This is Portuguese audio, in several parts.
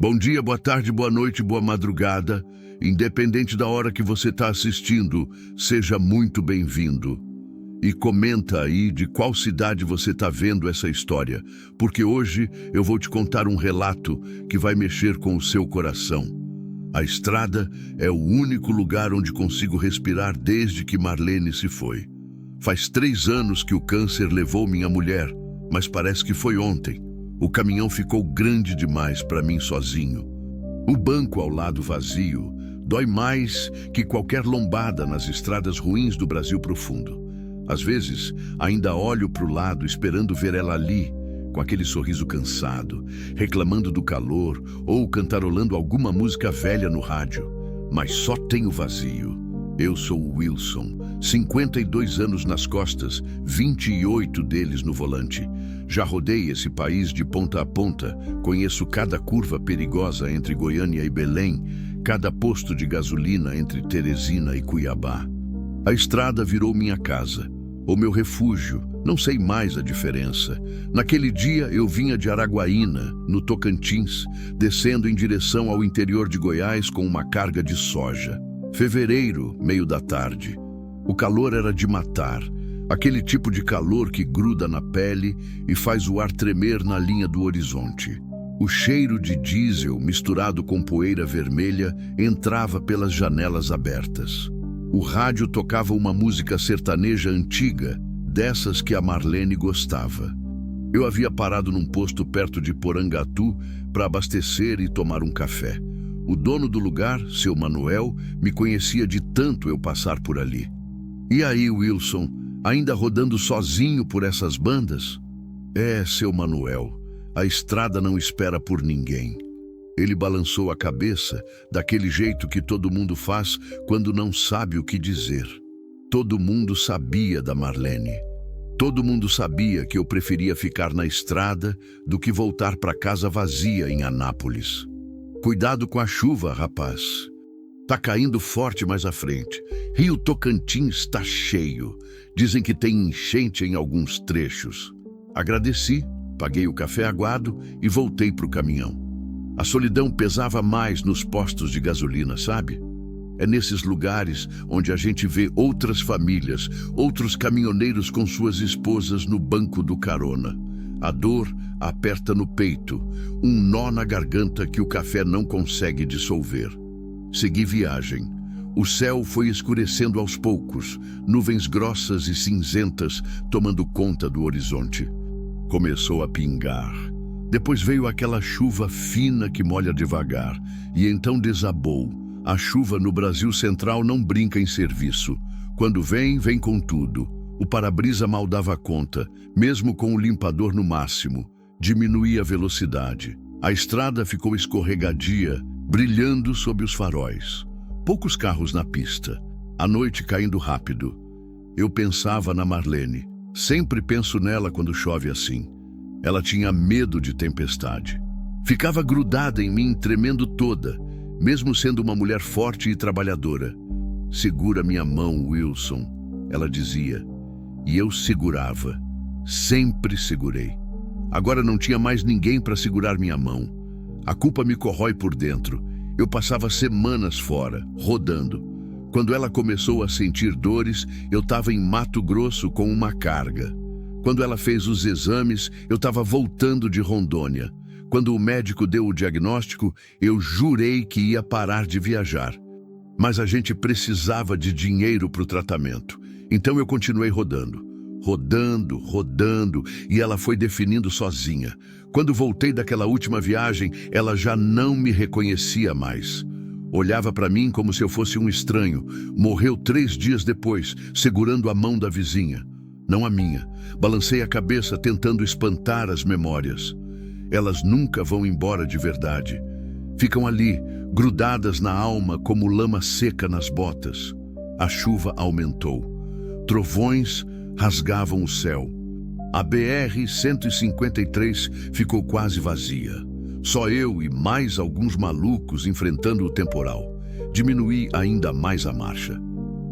Bom dia, boa tarde, boa noite, boa madrugada. Independente da hora que você está assistindo, seja muito bem-vindo. E comenta aí de qual cidade você está vendo essa história, porque hoje eu vou te contar um relato que vai mexer com o seu coração. A estrada é o único lugar onde consigo respirar desde que Marlene se foi. Faz 3 anos que o câncer levou minha mulher, mas parece que foi ontem. O caminhão ficou grande demais para mim sozinho. O banco ao lado vazio dói mais que qualquer lombada nas estradas ruins do Brasil profundo. Às vezes, ainda olho para o lado esperando ver ela ali, com aquele sorriso cansado, reclamando do calor ou cantarolando alguma música velha no rádio. Mas só tenho vazio. Eu sou o Wilson, 52 anos nas costas, 28 deles no volante. Já rodei esse país de ponta a ponta, conheço cada curva perigosa entre Goiânia e Belém, cada posto de gasolina entre Teresina e Cuiabá. A estrada virou minha casa, ou meu refúgio, não sei mais a diferença. Naquele dia eu vinha de Araguaína, no Tocantins, descendo em direção ao interior de Goiás com uma carga de soja. Fevereiro, meio da tarde. O calor era de matar, aquele tipo de calor que gruda na pele e faz o ar tremer na linha do horizonte. O cheiro de diesel misturado com poeira vermelha entrava pelas janelas abertas. O rádio tocava uma música sertaneja antiga, dessas que a Marlene gostava. Eu havia parado num posto perto de Porangatu para abastecer e tomar um café. O dono do lugar, seu Manuel, me conhecia de tanto eu passar por ali. E aí, Wilson, ainda rodando sozinho por essas bandas? É, seu Manuel, a estrada não espera por ninguém. Ele balançou a cabeça, daquele jeito que todo mundo faz quando não sabe o que dizer. Todo mundo sabia da Marlene. Todo mundo sabia que eu preferia ficar na estrada do que voltar para casa vazia em Anápolis. Cuidado com a chuva, rapaz. Tá caindo forte mais à frente. Rio Tocantins está cheio. Dizem que tem enchente em alguns trechos. Agradeci, paguei o café aguado e voltei para o caminhão. A solidão pesava mais nos postos de gasolina, sabe? É nesses lugares onde a gente vê outras famílias, outros caminhoneiros com suas esposas no banco do carona. A dor aperta no peito, um nó na garganta que o café não consegue dissolver. Segui viagem. O céu foi escurecendo aos poucos, nuvens grossas e cinzentas tomando conta do horizonte. Começou a pingar. Depois veio aquela chuva fina que molha devagar, e então desabou. A chuva no Brasil Central não brinca em serviço. Quando vem, vem com tudo. O para-brisa mal dava conta, mesmo com o limpador no máximo. Diminuía a velocidade. A estrada ficou escorregadia, brilhando sob os faróis. Poucos carros na pista. A noite caindo rápido. Eu pensava na Marlene. Sempre penso nela quando chove assim. Ela tinha medo de tempestade. Ficava grudada em mim, tremendo toda, mesmo sendo uma mulher forte e trabalhadora. Segura minha mão, Wilson, ela dizia. E eu segurava. Sempre segurei. Agora não tinha mais ninguém para segurar minha mão. A culpa me corrói por dentro. Eu passava semanas fora, rodando. Quando ela começou a sentir dores, eu estava em Mato Grosso com uma carga. Quando ela fez os exames, eu estava voltando de Rondônia. Quando o médico deu o diagnóstico, eu jurei que ia parar de viajar. Mas a gente precisava de dinheiro para o tratamento. Então eu continuei rodando. Rodando, e ela foi definindo sozinha. Quando voltei daquela última viagem, ela já não me reconhecia mais. Olhava para mim como se eu fosse um estranho. Morreu 3 dias depois, segurando a mão da vizinha. Não a minha. Balancei a cabeça tentando espantar as memórias. Elas nunca vão embora de verdade. Ficam ali, grudadas na alma como lama seca nas botas. A chuva aumentou. Trovões rasgavam o céu. A BR-153 ficou quase vazia. Só eu e mais alguns malucos enfrentando o temporal. Diminuí ainda mais a marcha.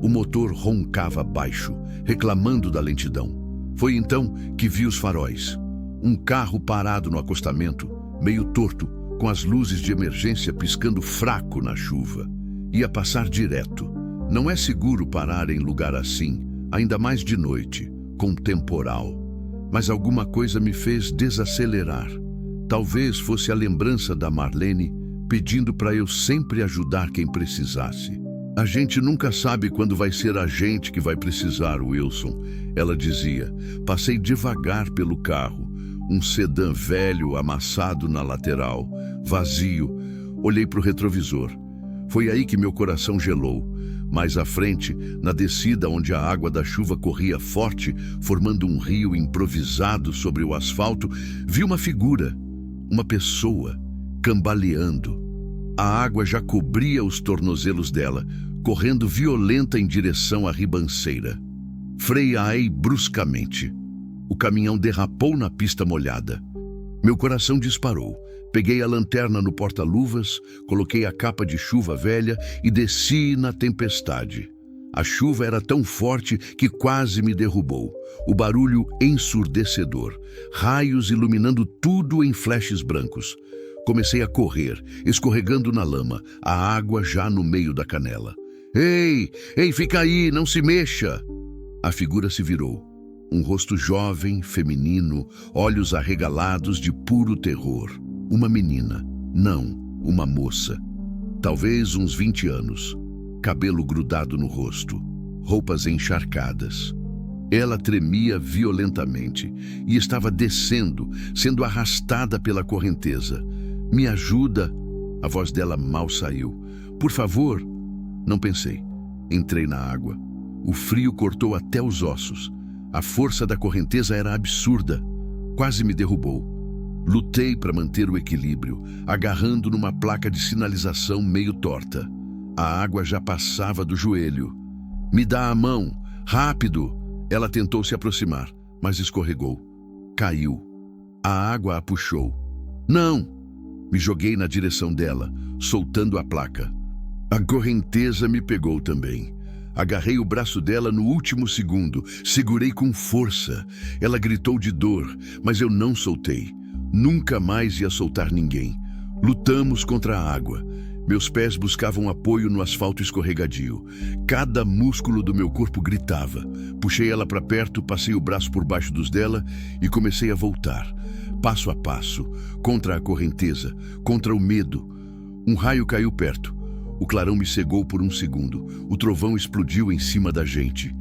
O motor roncava baixo, reclamando da lentidão. Foi então que vi os faróis. Um carro parado no acostamento, meio torto, com as luzes de emergência piscando fraco na chuva. Ia passar direto. Não é seguro parar em lugar assim, ainda mais de noite, com temporal. Mas alguma coisa me fez desacelerar. Talvez fosse a lembrança da Marlene pedindo para eu sempre ajudar quem precisasse. A gente nunca sabe quando vai ser a gente que vai precisar, Wilson, ela dizia. Passei devagar pelo carro, um sedã velho amassado na lateral, vazio. Olhei para o retrovisor. Foi aí que meu coração gelou. Mais à frente, na descida onde a água da chuva corria forte, formando um rio improvisado sobre o asfalto, vi uma figura, uma pessoa, cambaleando. A água já cobria os tornozelos dela, correndo violenta em direção à ribanceira. Freiei bruscamente. O caminhão derrapou na pista molhada. Meu coração disparou. Peguei a lanterna no porta-luvas, coloquei a capa de chuva velha e desci na tempestade. A chuva era tão forte que quase me derrubou. O barulho ensurdecedor, raios iluminando tudo em flashes brancos. Comecei a correr, escorregando na lama, a água já no meio da canela. Ei, fica aí, não se mexa! A figura se virou. Um rosto jovem, feminino, olhos arregalados de puro terror. Uma menina, não, uma moça. Talvez uns 20 anos. Cabelo grudado no rosto, roupas encharcadas. Ela tremia violentamente e estava descendo, sendo arrastada pela correnteza. Me ajuda? A voz dela mal saiu. Por favor? Não pensei. Entrei na água. O frio cortou até os ossos. A força da correnteza era absurda. Quase me derrubou. Lutei para manter o equilíbrio, agarrando numa placa de sinalização meio torta. A água já passava do joelho. Me dá a mão, rápido! Ela tentou se aproximar, mas escorregou. Caiu. A água a puxou. Não! Me joguei na direção dela, soltando a placa. A correnteza me pegou também. Agarrei o braço dela no último segundo, segurei com força. Ela gritou de dor, mas eu não soltei. Nunca mais ia soltar ninguém. Lutamos contra a água. Meus pés buscavam apoio no asfalto escorregadio. Cada músculo do meu corpo gritava. Puxei ela para perto, passei o braço por baixo dos dela e comecei a voltar. Passo a passo, contra a correnteza, contra o medo. Um raio caiu perto. O clarão me cegou por um segundo. O trovão explodiu em cima da gente.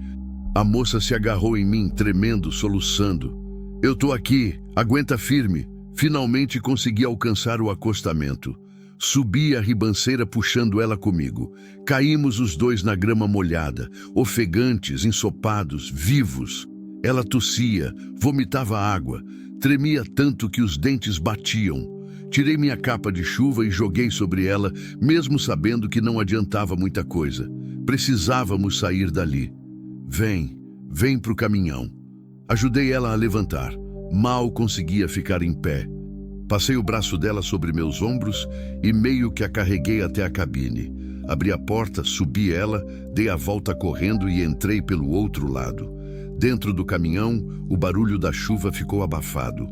A moça se agarrou em mim, tremendo, soluçando. Eu tô aqui, aguenta firme. Finalmente consegui alcançar o acostamento. Subi a ribanceira puxando ela comigo. Caímos os dois na grama molhada, ofegantes, ensopados, vivos. Ela tossia, vomitava água, tremia tanto que os dentes batiam. Tirei minha capa de chuva e joguei sobre ela, mesmo sabendo que não adiantava muita coisa. Precisávamos sair dali. Vem pro caminhão. Ajudei ela a levantar. Mal conseguia ficar em pé. Passei o braço dela sobre meus ombros e meio que a carreguei até a cabine. Abri a porta, subi ela, dei a volta correndo e entrei pelo outro lado. Dentro do caminhão, o barulho da chuva ficou abafado.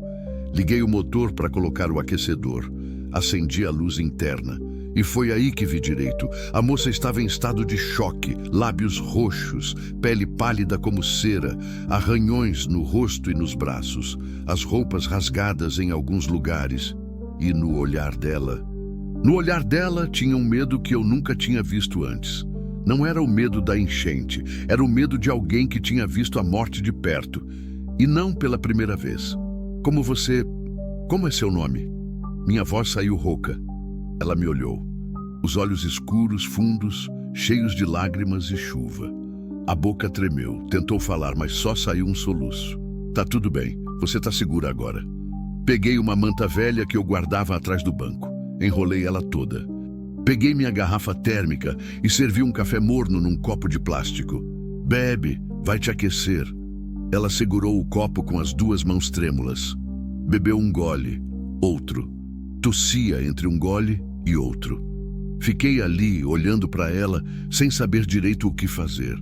Liguei o motor para colocar o aquecedor. Acendi a luz interna. E foi aí que vi direito. A moça estava em estado de choque, lábios roxos, pele pálida como cera, arranhões no rosto e nos braços, as roupas rasgadas em alguns lugares. E no olhar dela... No olhar dela tinha um medo que eu nunca tinha visto antes. Não era o medo da enchente, era o medo de alguém que tinha visto a morte de perto. E não pela primeira vez. Como é seu nome? Minha voz saiu rouca. Ela me olhou. Os olhos escuros, fundos, cheios de lágrimas e chuva. A boca tremeu, tentou falar, mas só saiu um soluço. Tá tudo bem, você tá segura agora. Peguei uma manta velha que eu guardava atrás do banco. Enrolei ela toda. Peguei minha garrafa térmica e servi um café morno num copo de plástico. Bebe, vai te aquecer. Ela segurou o copo com as duas mãos trêmulas. Bebeu um gole, outro. Tossia entre um gole e outro. Fiquei ali, olhando para ela, sem saber direito o que fazer.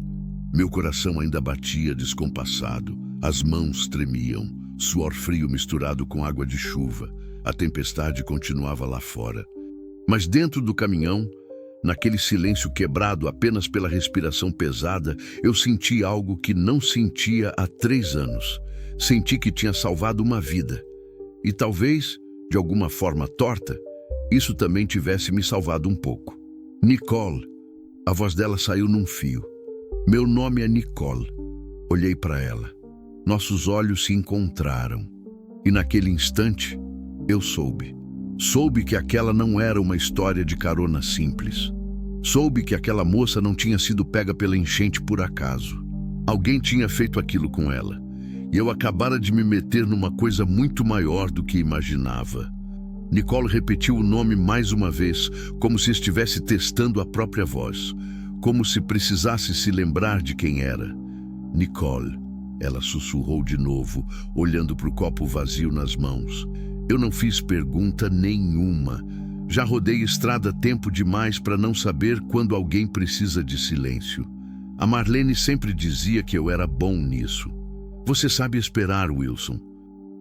Meu coração ainda batia descompassado. As mãos tremiam, suor frio misturado com água de chuva. A tempestade continuava lá fora. Mas dentro do caminhão, naquele silêncio quebrado apenas pela respiração pesada, eu senti algo que não sentia há 3 anos. Senti que tinha salvado uma vida. E talvez, de alguma forma torta, isso também tivesse me salvado um pouco. Nicole. A voz dela saiu num fio. Meu nome é Nicole. Olhei para ela. Nossos olhos se encontraram. E naquele instante, eu soube. Soube que aquela não era uma história de carona simples. Soube que aquela moça não tinha sido pega pela enchente por acaso. Alguém tinha feito aquilo com ela. E eu acabara de me meter numa coisa muito maior do que imaginava. Nicole repetiu o nome mais uma vez, como se estivesse testando a própria voz. Como se precisasse se lembrar de quem era. Nicole, ela sussurrou de novo, olhando para o copo vazio nas mãos. Eu não fiz pergunta nenhuma. Já rodei estrada tempo demais para não saber quando alguém precisa de silêncio. A Marlene sempre dizia que eu era bom nisso. Você sabe esperar, Wilson.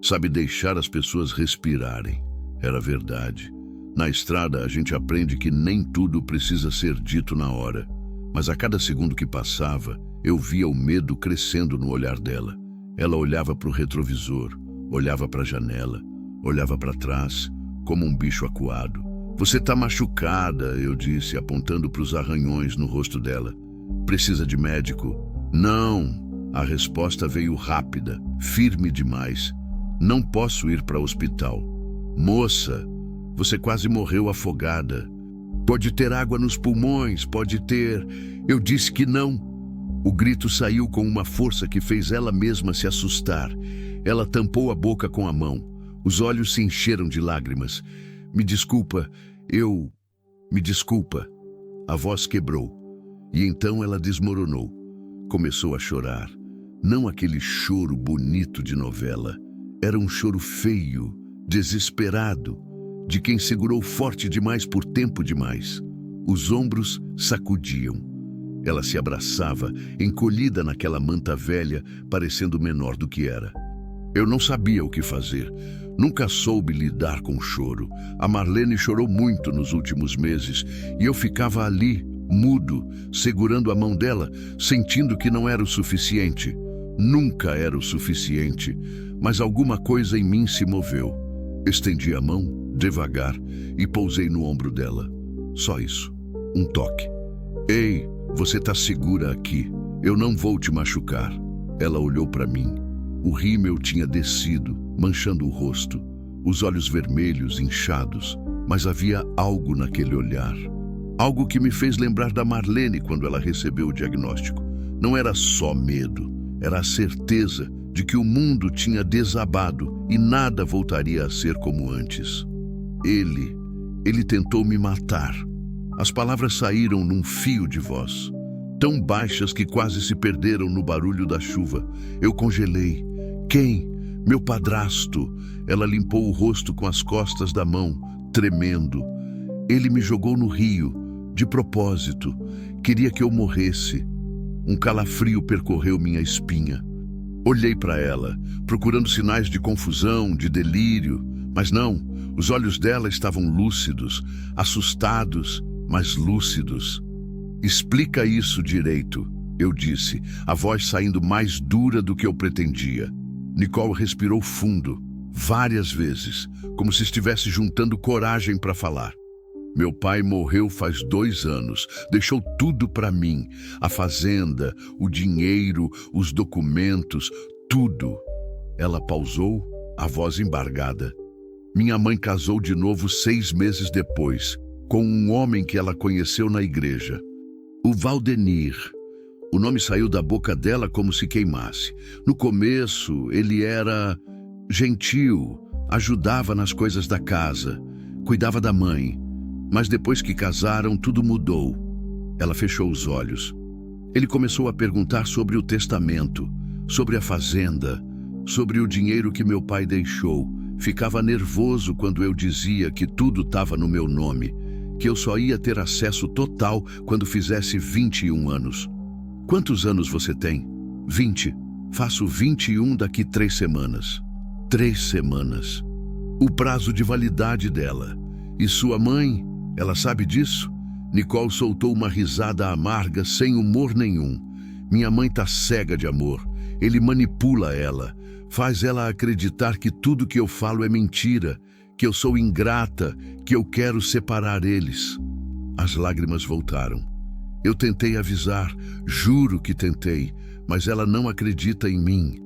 Sabe deixar as pessoas respirarem. Era verdade. Na estrada a gente aprende que nem tudo precisa ser dito na hora. Mas a cada segundo que passava, eu via o medo crescendo no olhar dela. Ela olhava para o retrovisor, olhava para a janela, olhava para trás, como um bicho acuado. Você está machucada, eu disse, apontando para os arranhões no rosto dela. Precisa de médico? Não. A resposta veio rápida, firme demais. Não posso ir para o hospital. Moça, você quase morreu afogada. Pode ter água nos pulmões, pode ter... Eu disse que não. O grito saiu com uma força que fez ela mesma se assustar. Ela tampou a boca com a mão. Os olhos se encheram de lágrimas. Me desculpa, Me desculpa. A voz quebrou. E então ela desmoronou. Começou a chorar. Não aquele choro bonito de novela. Era um choro feio, desesperado, de quem segurou forte demais por tempo demais. Os ombros sacudiam. Ela se abraçava, encolhida naquela manta velha, parecendo menor do que era. Eu não sabia o que fazer. Nunca soube lidar com choro. A Marlene chorou muito nos últimos meses e eu ficava ali, mudo, segurando a mão dela, sentindo que não era o suficiente. Nunca era o suficiente, mas alguma coisa em mim se moveu. Estendi a mão, devagar, e pousei no ombro dela. Só isso. Um toque. Ei, você tá segura aqui. Eu não vou te machucar. Ela olhou para mim. O rímel tinha descido, manchando o rosto. Os olhos vermelhos, inchados. Mas havia algo naquele olhar. Algo que me fez lembrar da Marlene quando ela recebeu o diagnóstico. Não era só medo. Era a certeza de que o mundo tinha desabado e nada voltaria a ser como antes. Ele tentou me matar. As palavras saíram num fio de voz, tão baixas que quase se perderam no barulho da chuva. Eu congelei. Quem? Meu padrasto. Ela limpou o rosto com as costas da mão, tremendo. Ele me jogou no rio, de propósito. Queria que eu morresse. Um calafrio percorreu minha espinha. Olhei para ela, procurando sinais de confusão, de delírio, mas não, os olhos dela estavam lúcidos, assustados, mas lúcidos. Explica isso direito, eu disse, a voz saindo mais dura do que eu pretendia. Nicole respirou fundo, várias vezes, como se estivesse juntando coragem para falar. Meu pai morreu faz 2 anos, deixou tudo para mim, a fazenda, o dinheiro, os documentos, tudo. Ela pausou, a voz embargada. Minha mãe casou de novo 6 meses depois, com um homem que ela conheceu na igreja. O Valdenir. O nome saiu da boca dela como se queimasse. No começo, ele era gentil, ajudava nas coisas da casa, cuidava da mãe. Mas depois que casaram, tudo mudou. Ela fechou os olhos. Ele começou a perguntar sobre o testamento, sobre a fazenda, sobre o dinheiro que meu pai deixou. Ficava nervoso quando eu dizia que tudo estava no meu nome, que eu só ia ter acesso total quando fizesse 21 anos. Quantos anos você tem? 20. Faço 21 daqui 3 semanas. 3 semanas. o prazo de validade dela. E sua mãe, ela sabe disso? Nicole soltou uma risada amarga, sem humor nenhum. Minha mãe tá cega de amor. Ele manipula ela, faz ela acreditar que tudo que eu falo é mentira, que eu sou ingrata, que eu quero separar eles. As lágrimas voltaram. Eu tentei avisar, juro que tentei, mas ela não acredita em mim.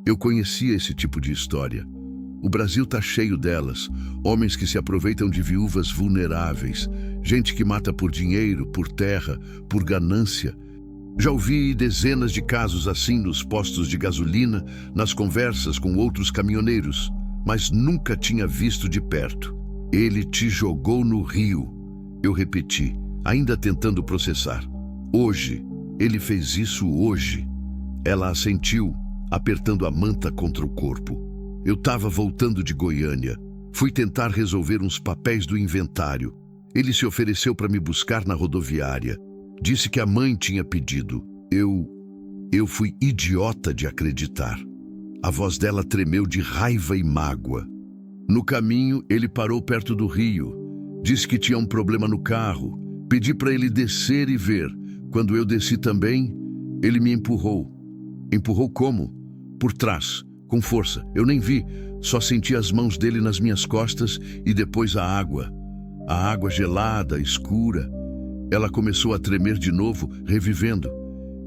Eu conhecia esse tipo de história. O Brasil tá cheio delas, homens que se aproveitam de viúvas vulneráveis, gente que mata por dinheiro, por terra, por ganância. Já ouvi dezenas de casos assim nos postos de gasolina, nas conversas com outros caminhoneiros, mas nunca tinha visto de perto. Ele te jogou no rio. Eu repeti, ainda tentando processar. Hoje, ele fez isso hoje. Ela assentiu, apertando a manta contra o corpo. Eu estava voltando de Goiânia. Fui tentar resolver uns papéis do inventário. Ele se ofereceu para me buscar na rodoviária. Disse que a mãe tinha pedido. Eu fui idiota de acreditar. A voz dela tremeu de raiva e mágoa. No caminho, ele parou perto do rio. Disse que tinha um problema no carro. Pedi para ele descer e ver. Quando eu desci também, ele me empurrou. Empurrou como? Por trás, com força. Eu nem vi, só senti as mãos dele nas minhas costas e depois a água. A água gelada, escura. Ela começou a tremer de novo, revivendo.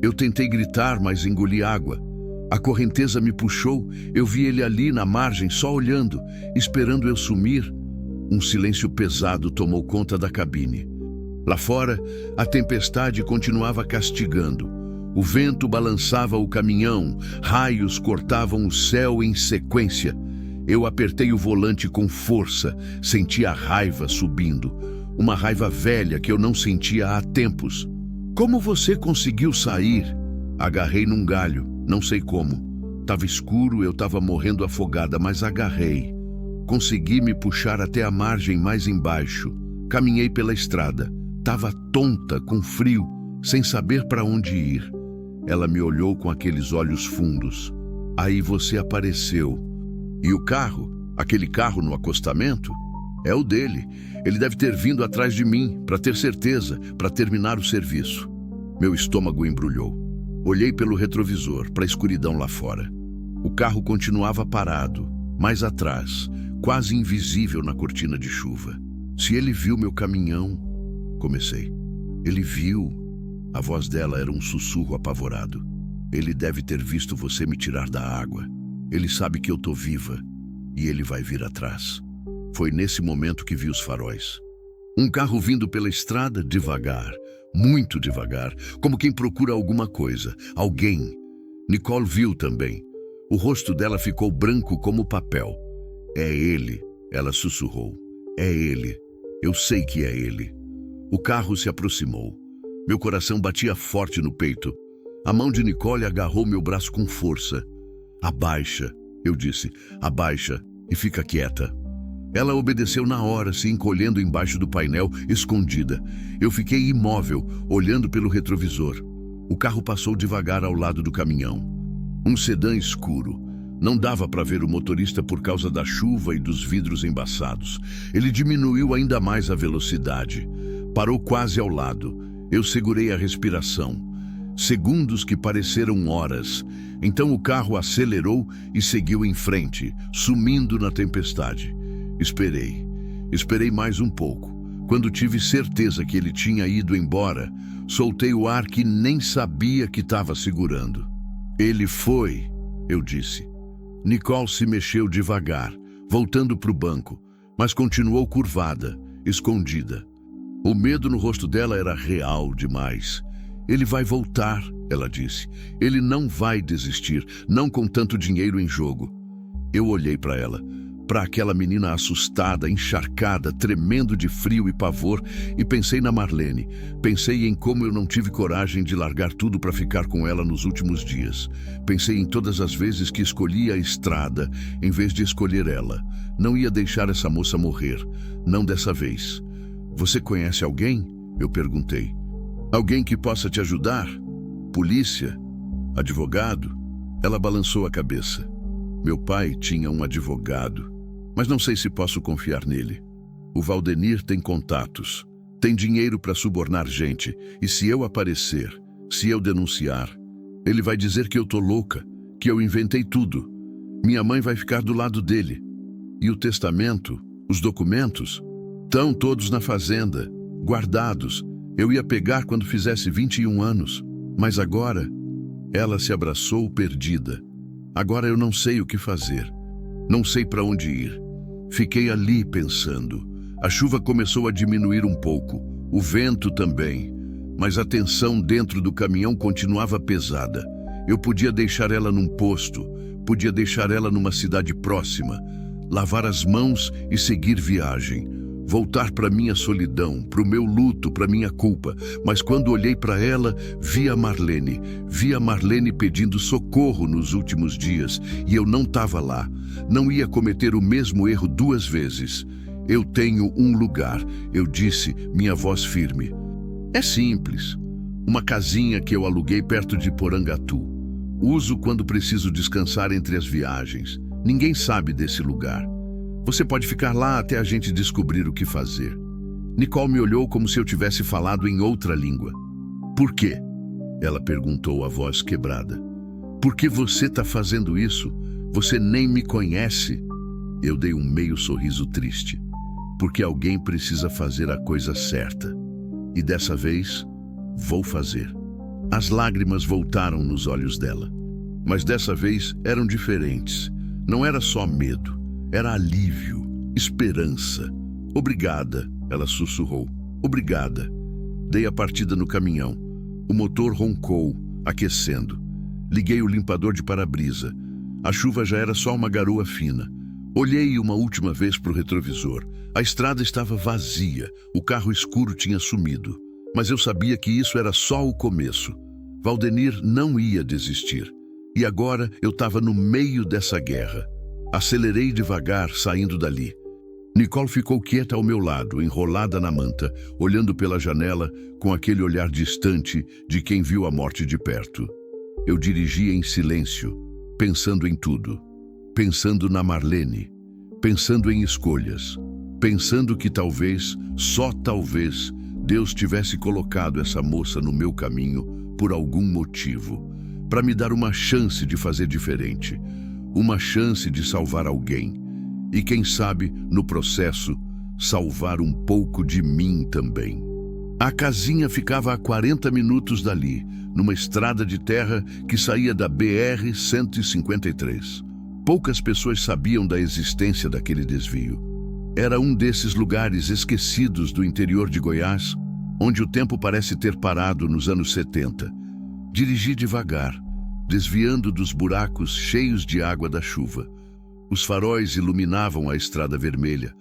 Eu tentei gritar, mas engoli água. A correnteza me puxou, eu vi ele ali na margem, só olhando, esperando eu sumir. Um silêncio pesado tomou conta da cabine. Lá fora, a tempestade continuava castigando. O vento balançava o caminhão, raios cortavam o céu em sequência. Eu apertei o volante com força, senti a raiva subindo. Uma raiva velha que eu não sentia há tempos. Como você conseguiu sair? Agarrei num galho, não sei como. Tava escuro, eu tava morrendo afogada, mas agarrei. Consegui me puxar até a margem mais embaixo. Caminhei pela estrada. Tava tonta, com frio, sem saber para onde ir. Ela me olhou com aqueles olhos fundos. Aí você apareceu. E o carro? Aquele carro no acostamento? É o dele. Ele deve ter vindo atrás de mim, para ter certeza, para terminar o serviço. Meu estômago embrulhou. Olhei pelo retrovisor, para a escuridão lá fora. O carro continuava parado, mais atrás, quase invisível na cortina de chuva. Se ele viu meu caminhão... Comecei. Ele viu... A voz dela era um sussurro apavorado. Ele deve ter visto você me tirar da água. Ele sabe que eu tô viva. E ele vai vir atrás. Foi nesse momento que vi os faróis. Um carro vindo pela estrada devagar, muito devagar, como quem procura alguma coisa, alguém. Nicole viu também. O rosto dela ficou branco como papel. É ele, ela sussurrou. É ele. Eu sei que é ele. O carro se aproximou. Meu coração batia forte no peito. A mão de Nicole agarrou meu braço com força. Abaixa, eu disse. Abaixa e fica quieta. Ela obedeceu na hora, se encolhendo embaixo do painel, escondida. Eu fiquei imóvel, olhando pelo retrovisor. O carro passou devagar ao lado do caminhão. Um sedã escuro. Não dava para ver o motorista por causa da chuva e dos vidros embaçados. Ele diminuiu ainda mais a velocidade. Parou quase ao lado. Eu segurei a respiração. Segundos que pareceram horas. Então o carro acelerou e seguiu em frente, sumindo na tempestade. Esperei mais um pouco. Quando tive certeza que ele tinha ido embora, soltei o ar que nem sabia que estava segurando. Ele foi, eu disse. Nicole se mexeu devagar, voltando para o banco, mas continuou curvada, escondida. O medo no rosto dela era real demais. Ele vai voltar, ela disse. Ele não vai desistir, não com tanto dinheiro em jogo. Eu olhei para ela. Para aquela menina assustada, encharcada, tremendo de frio e pavor, e pensei na Marlene. Pensei em como eu não tive coragem de largar tudo para ficar com ela nos últimos dias. Pensei em todas as vezes que escolhi a estrada em vez de escolher ela. Não ia deixar essa moça morrer, não dessa vez. Você conhece alguém? Eu perguntei. Alguém que possa te ajudar? Polícia? Advogado? Ela balançou a cabeça. Meu pai tinha um advogado. mas não sei se posso confiar nele. O Valdenir tem contatos, tem dinheiro para subornar gente, e se eu aparecer, se eu denunciar, ele vai dizer que eu tô louca, que eu inventei tudo. Minha mãe vai ficar do lado dele. E o testamento, os documentos, estão todos na fazenda, guardados. Eu ia pegar quando fizesse 21 anos, mas agora ela se abraçou perdida. Agora eu não sei o que fazer, não sei para onde ir. Fiquei ali pensando. A chuva começou a diminuir um pouco, o vento também, mas a tensão dentro do caminhão continuava pesada. Eu podia deixar ela num posto, podia deixar ela numa cidade próxima, lavar as mãos e seguir viagem, voltar para minha solidão, para o meu luto, para minha culpa. Mas quando olhei para ela, vi a Marlene pedindo socorro nos últimos dias, e eu não estava lá. Não ia cometer o mesmo erro 2 vezes. Eu tenho um lugar, eu disse, minha voz firme. É simples. Uma casinha que eu aluguei perto de Porangatu. Uso quando preciso descansar entre as viagens. Ninguém sabe desse lugar. Você pode ficar lá até a gente descobrir o que fazer. Nicole me olhou como se eu tivesse falado em outra língua. Por quê? Ela perguntou, a voz quebrada. Por que você está fazendo isso? Você nem me conhece. Eu dei um meio sorriso triste. Porque alguém precisa fazer a coisa certa. E dessa vez, vou fazer. As lágrimas voltaram nos olhos dela. Mas dessa vez eram diferentes. Não era só medo. Era alívio, esperança. Obrigada, ela sussurrou. Obrigada. Dei a partida no caminhão. O motor roncou, aquecendo. Liguei o limpador de para-brisa. A chuva já era só uma garoa fina. Olhei uma última vez para o retrovisor. A estrada estava vazia, o carro escuro tinha sumido. Mas eu sabia que isso era só o começo. Valdenir não ia desistir. E agora eu estava no meio dessa guerra. Acelerei devagar, saindo dali. Nicole ficou quieta ao meu lado, enrolada na manta, olhando pela janela com aquele olhar distante de quem viu a morte de perto. Eu dirigia em silêncio, pensando em tudo. Pensando na Marlene, pensando em escolhas, pensando que talvez, só talvez, Deus tivesse colocado essa moça no meu caminho por algum motivo, para me dar uma chance de fazer diferente. Uma chance de salvar alguém. E quem sabe, no processo, salvar um pouco de mim também. A casinha ficava a 40 minutos dali, numa estrada de terra que saía da BR-153. Poucas pessoas sabiam da existência daquele desvio. Era um desses lugares esquecidos do interior de Goiás, onde o tempo parece ter parado nos anos 70. Dirigi devagar, desviando dos buracos cheios de água da chuva. Os faróis iluminavam a estrada vermelha,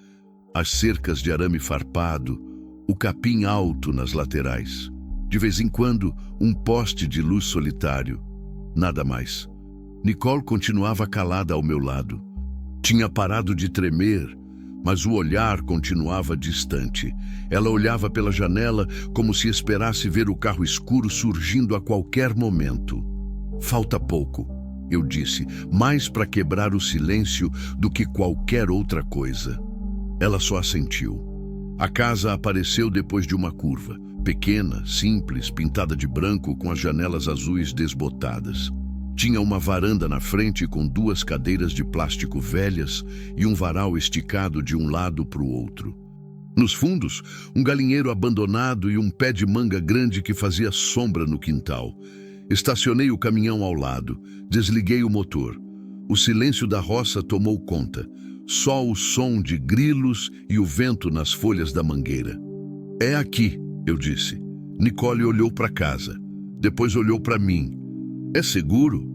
as cercas de arame farpado, o capim alto nas laterais. De vez em quando, um poste de luz solitário. Nada mais. Nicole continuava calada ao meu lado. Tinha parado de tremer, mas o olhar continuava distante. Ela olhava pela janela como se esperasse ver o carro escuro surgindo a qualquer momento. Falta pouco, eu disse, mais para quebrar o silêncio do que qualquer outra coisa. Ela só assentiu. A casa apareceu depois de uma curva, pequena, simples, pintada de branco com as janelas azuis desbotadas. Tinha uma varanda na frente com 2 cadeiras de plástico velhas e um varal esticado de um lado para o outro. Nos fundos, um galinheiro abandonado e um pé de manga grande que fazia sombra no quintal. Estacionei o caminhão ao lado, desliguei o motor. O silêncio da roça tomou conta, só o som de grilos e o vento nas folhas da mangueira. É aqui, eu disse. Nicole olhou para casa, depois olhou para mim. É seguro?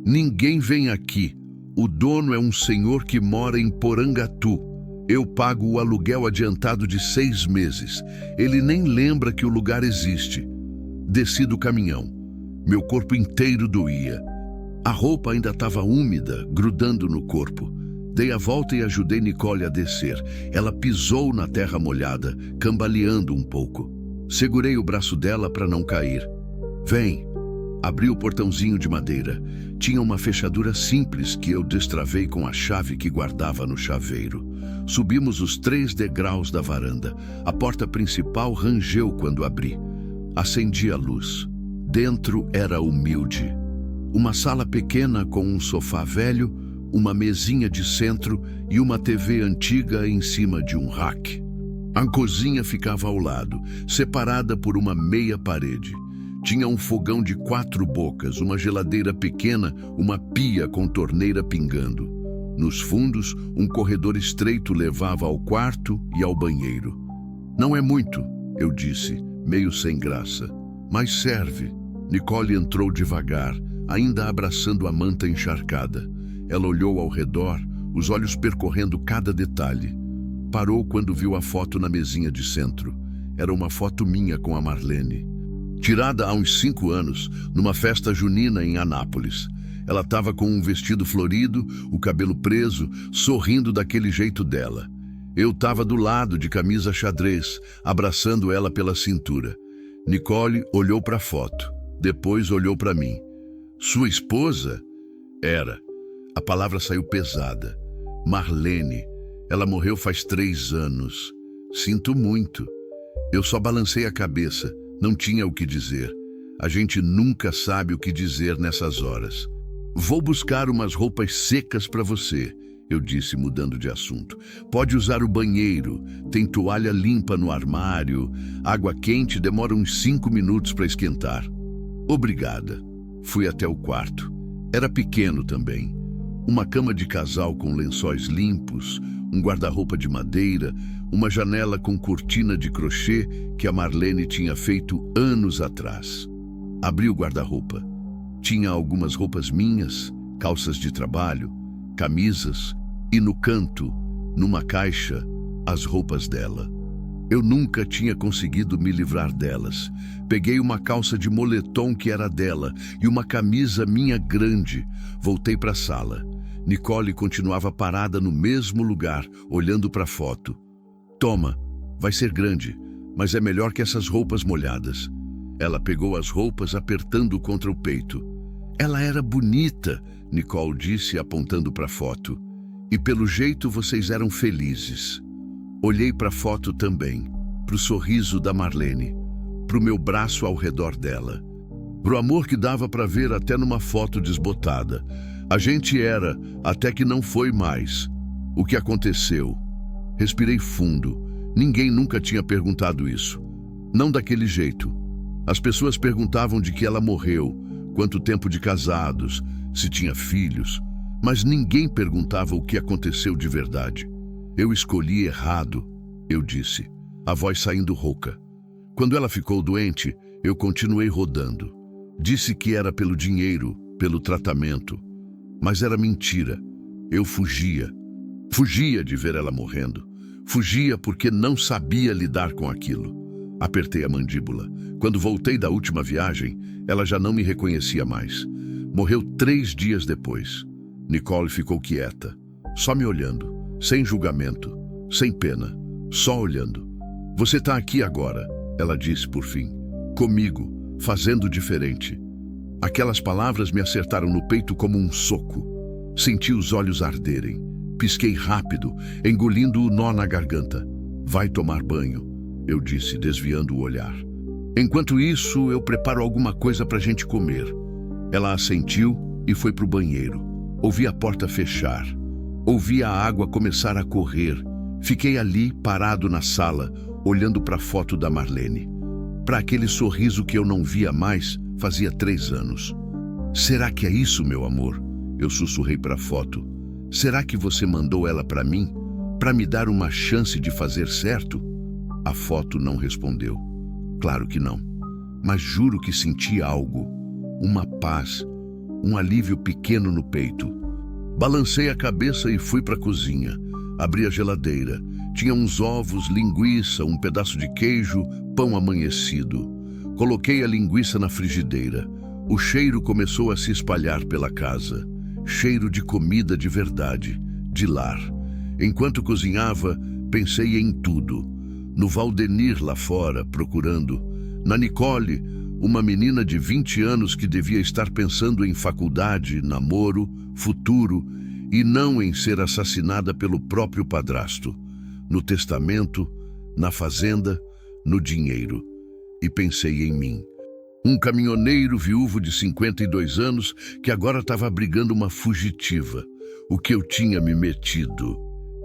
Ninguém vem aqui. O dono é um senhor que mora em Porangatu. Eu pago o aluguel adiantado de 6 meses. Ele nem lembra que o lugar existe. Desci do caminhão. Meu corpo inteiro doía. A roupa ainda estava úmida, grudando no corpo. Dei a volta e ajudei Nicole a descer. Ela pisou na terra molhada, cambaleando um pouco. Segurei o braço dela para não cair. Vem. Abri o portãozinho de madeira. Tinha uma fechadura simples que eu destravei com a chave que guardava no chaveiro. Subimos os 3 degraus da varanda. A porta principal rangeu quando abri. Acendi a luz. Dentro era humilde. Uma sala pequena com um sofá velho, uma mesinha de centro e uma TV antiga em cima de um rack. A cozinha ficava ao lado, separada por uma meia parede. Tinha um fogão de 4 bocas, uma geladeira pequena, uma pia com torneira pingando. Nos fundos, um corredor estreito levava ao quarto e ao banheiro. Não é muito, eu disse, meio sem graça. Mas serve. Nicole entrou devagar, ainda abraçando a manta encharcada. Ela olhou ao redor, os olhos percorrendo cada detalhe. Parou quando viu a foto na mesinha de centro. Era uma foto minha com a Marlene. Tirada há uns 5 anos, numa festa junina em Anápolis. Ela estava com um vestido florido, o cabelo preso, sorrindo daquele jeito dela. Eu estava do lado, de camisa xadrez, abraçando ela pela cintura. Nicole olhou para a foto, depois olhou para mim. Sua esposa? Era. A palavra saiu pesada. Marlene. Ela morreu faz 3 anos. Sinto muito. Eu só balancei a cabeça. Não tinha o que dizer. A gente nunca sabe o que dizer nessas horas. Vou buscar umas roupas secas para você, eu disse, mudando de assunto. Pode usar o banheiro, tem toalha limpa no armário, água quente demora uns 5 minutos para esquentar. Obrigada. Fui até o quarto. Era pequeno também. Uma cama de casal com lençóis limpos, um guarda-roupa de madeira, uma janela com cortina de crochê que a Marlene tinha feito anos atrás. Abri o guarda-roupa. Tinha algumas roupas minhas, calças de trabalho, camisas e no canto, numa caixa, as roupas dela. Eu nunca tinha conseguido me livrar delas. Peguei uma calça de moletom que era dela e uma camisa minha grande. Voltei para a sala. Nicole continuava parada no mesmo lugar, olhando para a foto. Toma, vai ser grande, mas é melhor que essas roupas molhadas. Ela pegou as roupas apertando contra o peito. Ela era bonita, Nicole disse apontando para a foto. E pelo jeito vocês eram felizes. Olhei para a foto também, para o sorriso da Marlene, para o meu braço ao redor dela. Pro amor que dava para ver até numa foto desbotada. A gente era, até que não foi mais. O que aconteceu? Respirei fundo. Ninguém nunca tinha perguntado isso. Não daquele jeito. As pessoas perguntavam de que ela morreu, quanto tempo de casados, se tinha filhos, mas ninguém perguntava o que aconteceu de verdade. Eu escolhi errado, eu disse, a voz saindo rouca. Quando ela ficou doente, eu continuei rodando. Disse que era pelo dinheiro, pelo tratamento. Mas era mentira. Eu fugia. Fugia de ver ela morrendo. Fugia porque não sabia lidar com aquilo. Apertei a mandíbula. Quando voltei da última viagem, ela já não me reconhecia mais. Morreu 3 dias depois. Nicole ficou quieta, só me olhando, sem julgamento, sem pena, só olhando. Você está aqui agora, ela disse por fim, comigo, fazendo diferente. Aquelas palavras me acertaram no peito como um soco. Senti os olhos arderem. Pisquei rápido, engolindo o nó na garganta. Vai tomar banho, eu disse, desviando o olhar. Enquanto isso, eu preparo alguma coisa para a gente comer. Ela assentiu e foi para o banheiro. Ouvi a porta fechar. Ouvi a água começar a correr. Fiquei ali, parado na sala, olhando para a foto da Marlene. Para aquele sorriso que eu não via mais fazia 3 anos. Será que é isso, meu amor? Eu sussurrei para a foto. Será que você mandou ela para mim? Para me dar uma chance de fazer certo? A foto não respondeu. Claro que não. Mas juro que senti algo. Uma paz. Um alívio pequeno no peito. Balancei a cabeça e fui para a cozinha. Abri a geladeira. Tinha uns ovos, linguiça, um pedaço de queijo, pão amanhecido. Coloquei a linguiça na frigideira. O cheiro começou a se espalhar pela casa. Cheiro de comida de verdade, de lar. Enquanto cozinhava, pensei em tudo. No Valdenir lá fora, procurando. Na Nicole, Uma menina de 20 anos que devia estar pensando em faculdade, namoro, futuro e não em ser assassinada pelo próprio padrasto, no testamento, na fazenda, no dinheiro. E pensei em mim. Um caminhoneiro viúvo de 52 anos que agora estava abrigando uma fugitiva. O que eu tinha me metido.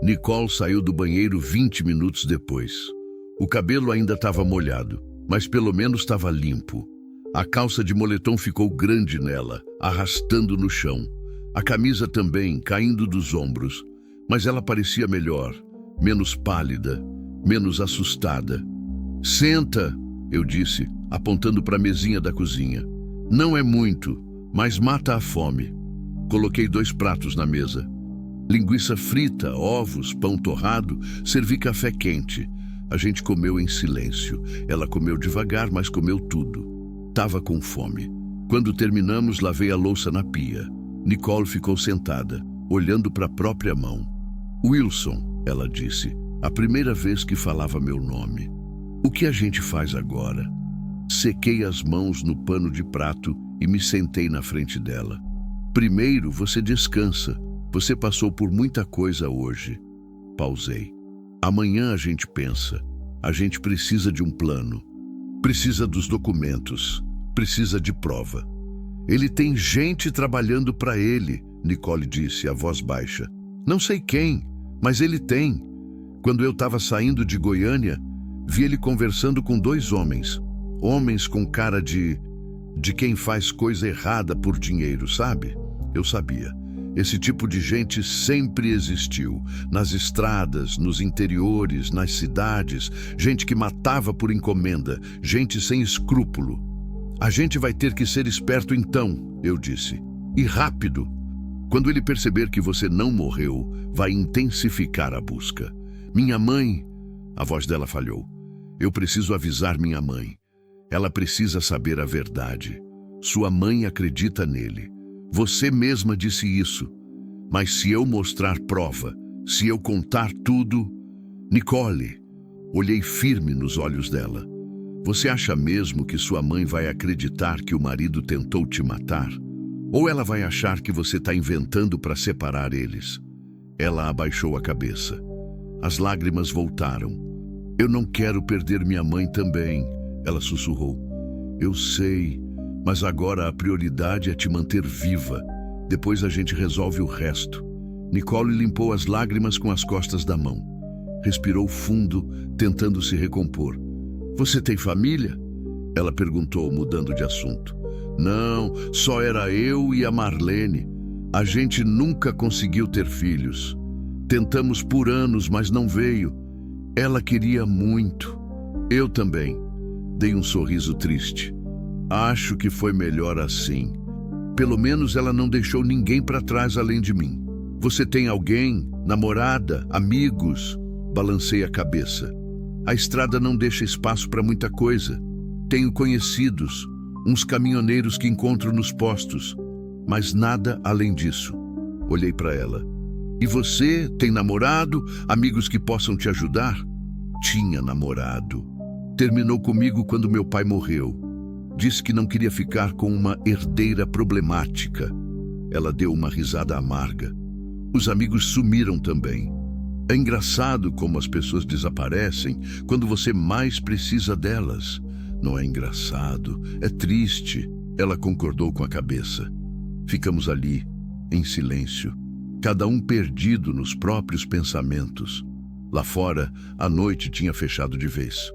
Nicole saiu do banheiro 20 minutos depois. O cabelo ainda estava molhado, mas pelo menos estava limpo. A calça de moletom ficou grande nela, arrastando no chão. A camisa também, caindo dos ombros. Mas ela parecia melhor, menos pálida, menos assustada. "Senta", eu disse, apontando para a mesinha da cozinha. "Não é muito, mas mata a fome." Coloquei 2 pratos na mesa. Linguiça frita, ovos, pão torrado, servi café quente. A gente comeu em silêncio. Ela comeu devagar, mas comeu tudo. Tava com fome. Quando terminamos, lavei a louça na pia. Nicole ficou sentada, olhando para a própria mão. "Wilson", ela disse, a primeira vez que falava meu nome. "O que a gente faz agora?" Sequei as mãos no pano de prato e me sentei na frente dela. "Primeiro, você descansa. Você passou por muita coisa hoje." Pausei. "Amanhã a gente pensa. A gente precisa de um plano. Precisa dos documentos. Precisa de prova." "Ele tem gente trabalhando para ele", Nicole disse, a voz baixa. "Não sei quem, mas ele tem. Quando eu estava saindo de Goiânia, vi ele conversando com 2 homens. Homens com cara de quem faz coisa errada por dinheiro, sabe?" Eu sabia. Esse tipo de gente sempre existiu. Nas estradas, nos interiores, nas cidades. Gente que matava por encomenda. Gente sem escrúpulo. "A gente vai ter que ser esperto então", eu disse. "E rápido. Quando ele perceber que você não morreu, vai intensificar a busca. Minha mãe..." A voz dela falhou. "Eu preciso avisar minha mãe. Ela precisa saber a verdade. Sua mãe acredita nele. Você mesma disse isso. Mas se eu mostrar prova, se eu contar tudo..." "Nicole", olhei firme nos olhos dela. "Você acha mesmo que sua mãe vai acreditar que o marido tentou te matar? Ou ela vai achar que você está inventando para separar eles?" Ela abaixou a cabeça. As lágrimas voltaram. "Eu não quero perder minha mãe também", ela sussurrou. "Eu sei, mas agora a prioridade é te manter viva. Depois a gente resolve o resto." Nicole limpou as lágrimas com as costas da mão. Respirou fundo, tentando se recompor. "Você tem família?" ela perguntou, mudando de assunto. "Não, só era eu e a Marlene. A gente nunca conseguiu ter filhos. Tentamos por anos, mas não veio. Ela queria muito. Eu também." Dei um sorriso triste. "Acho que foi melhor assim. Pelo menos ela não deixou ninguém para trás além de mim." "Você tem alguém? Namorada? Amigos?" Balancei a cabeça. "A estrada não deixa espaço para muita coisa. Tenho conhecidos, uns caminhoneiros que encontro nos postos, mas nada além disso." Olhei para ela. "E você? Tem namorado? Amigos que possam te ajudar?" "Tinha namorado. Terminou comigo quando meu pai morreu. Disse que não queria ficar com uma herdeira problemática." Ela deu uma risada amarga. "Os amigos sumiram também. É engraçado como as pessoas desaparecem quando você mais precisa delas." "Não é engraçado, é triste." Ela concordou com a cabeça. Ficamos ali, em silêncio, cada um perdido nos próprios pensamentos. Lá fora, a noite tinha fechado de vez.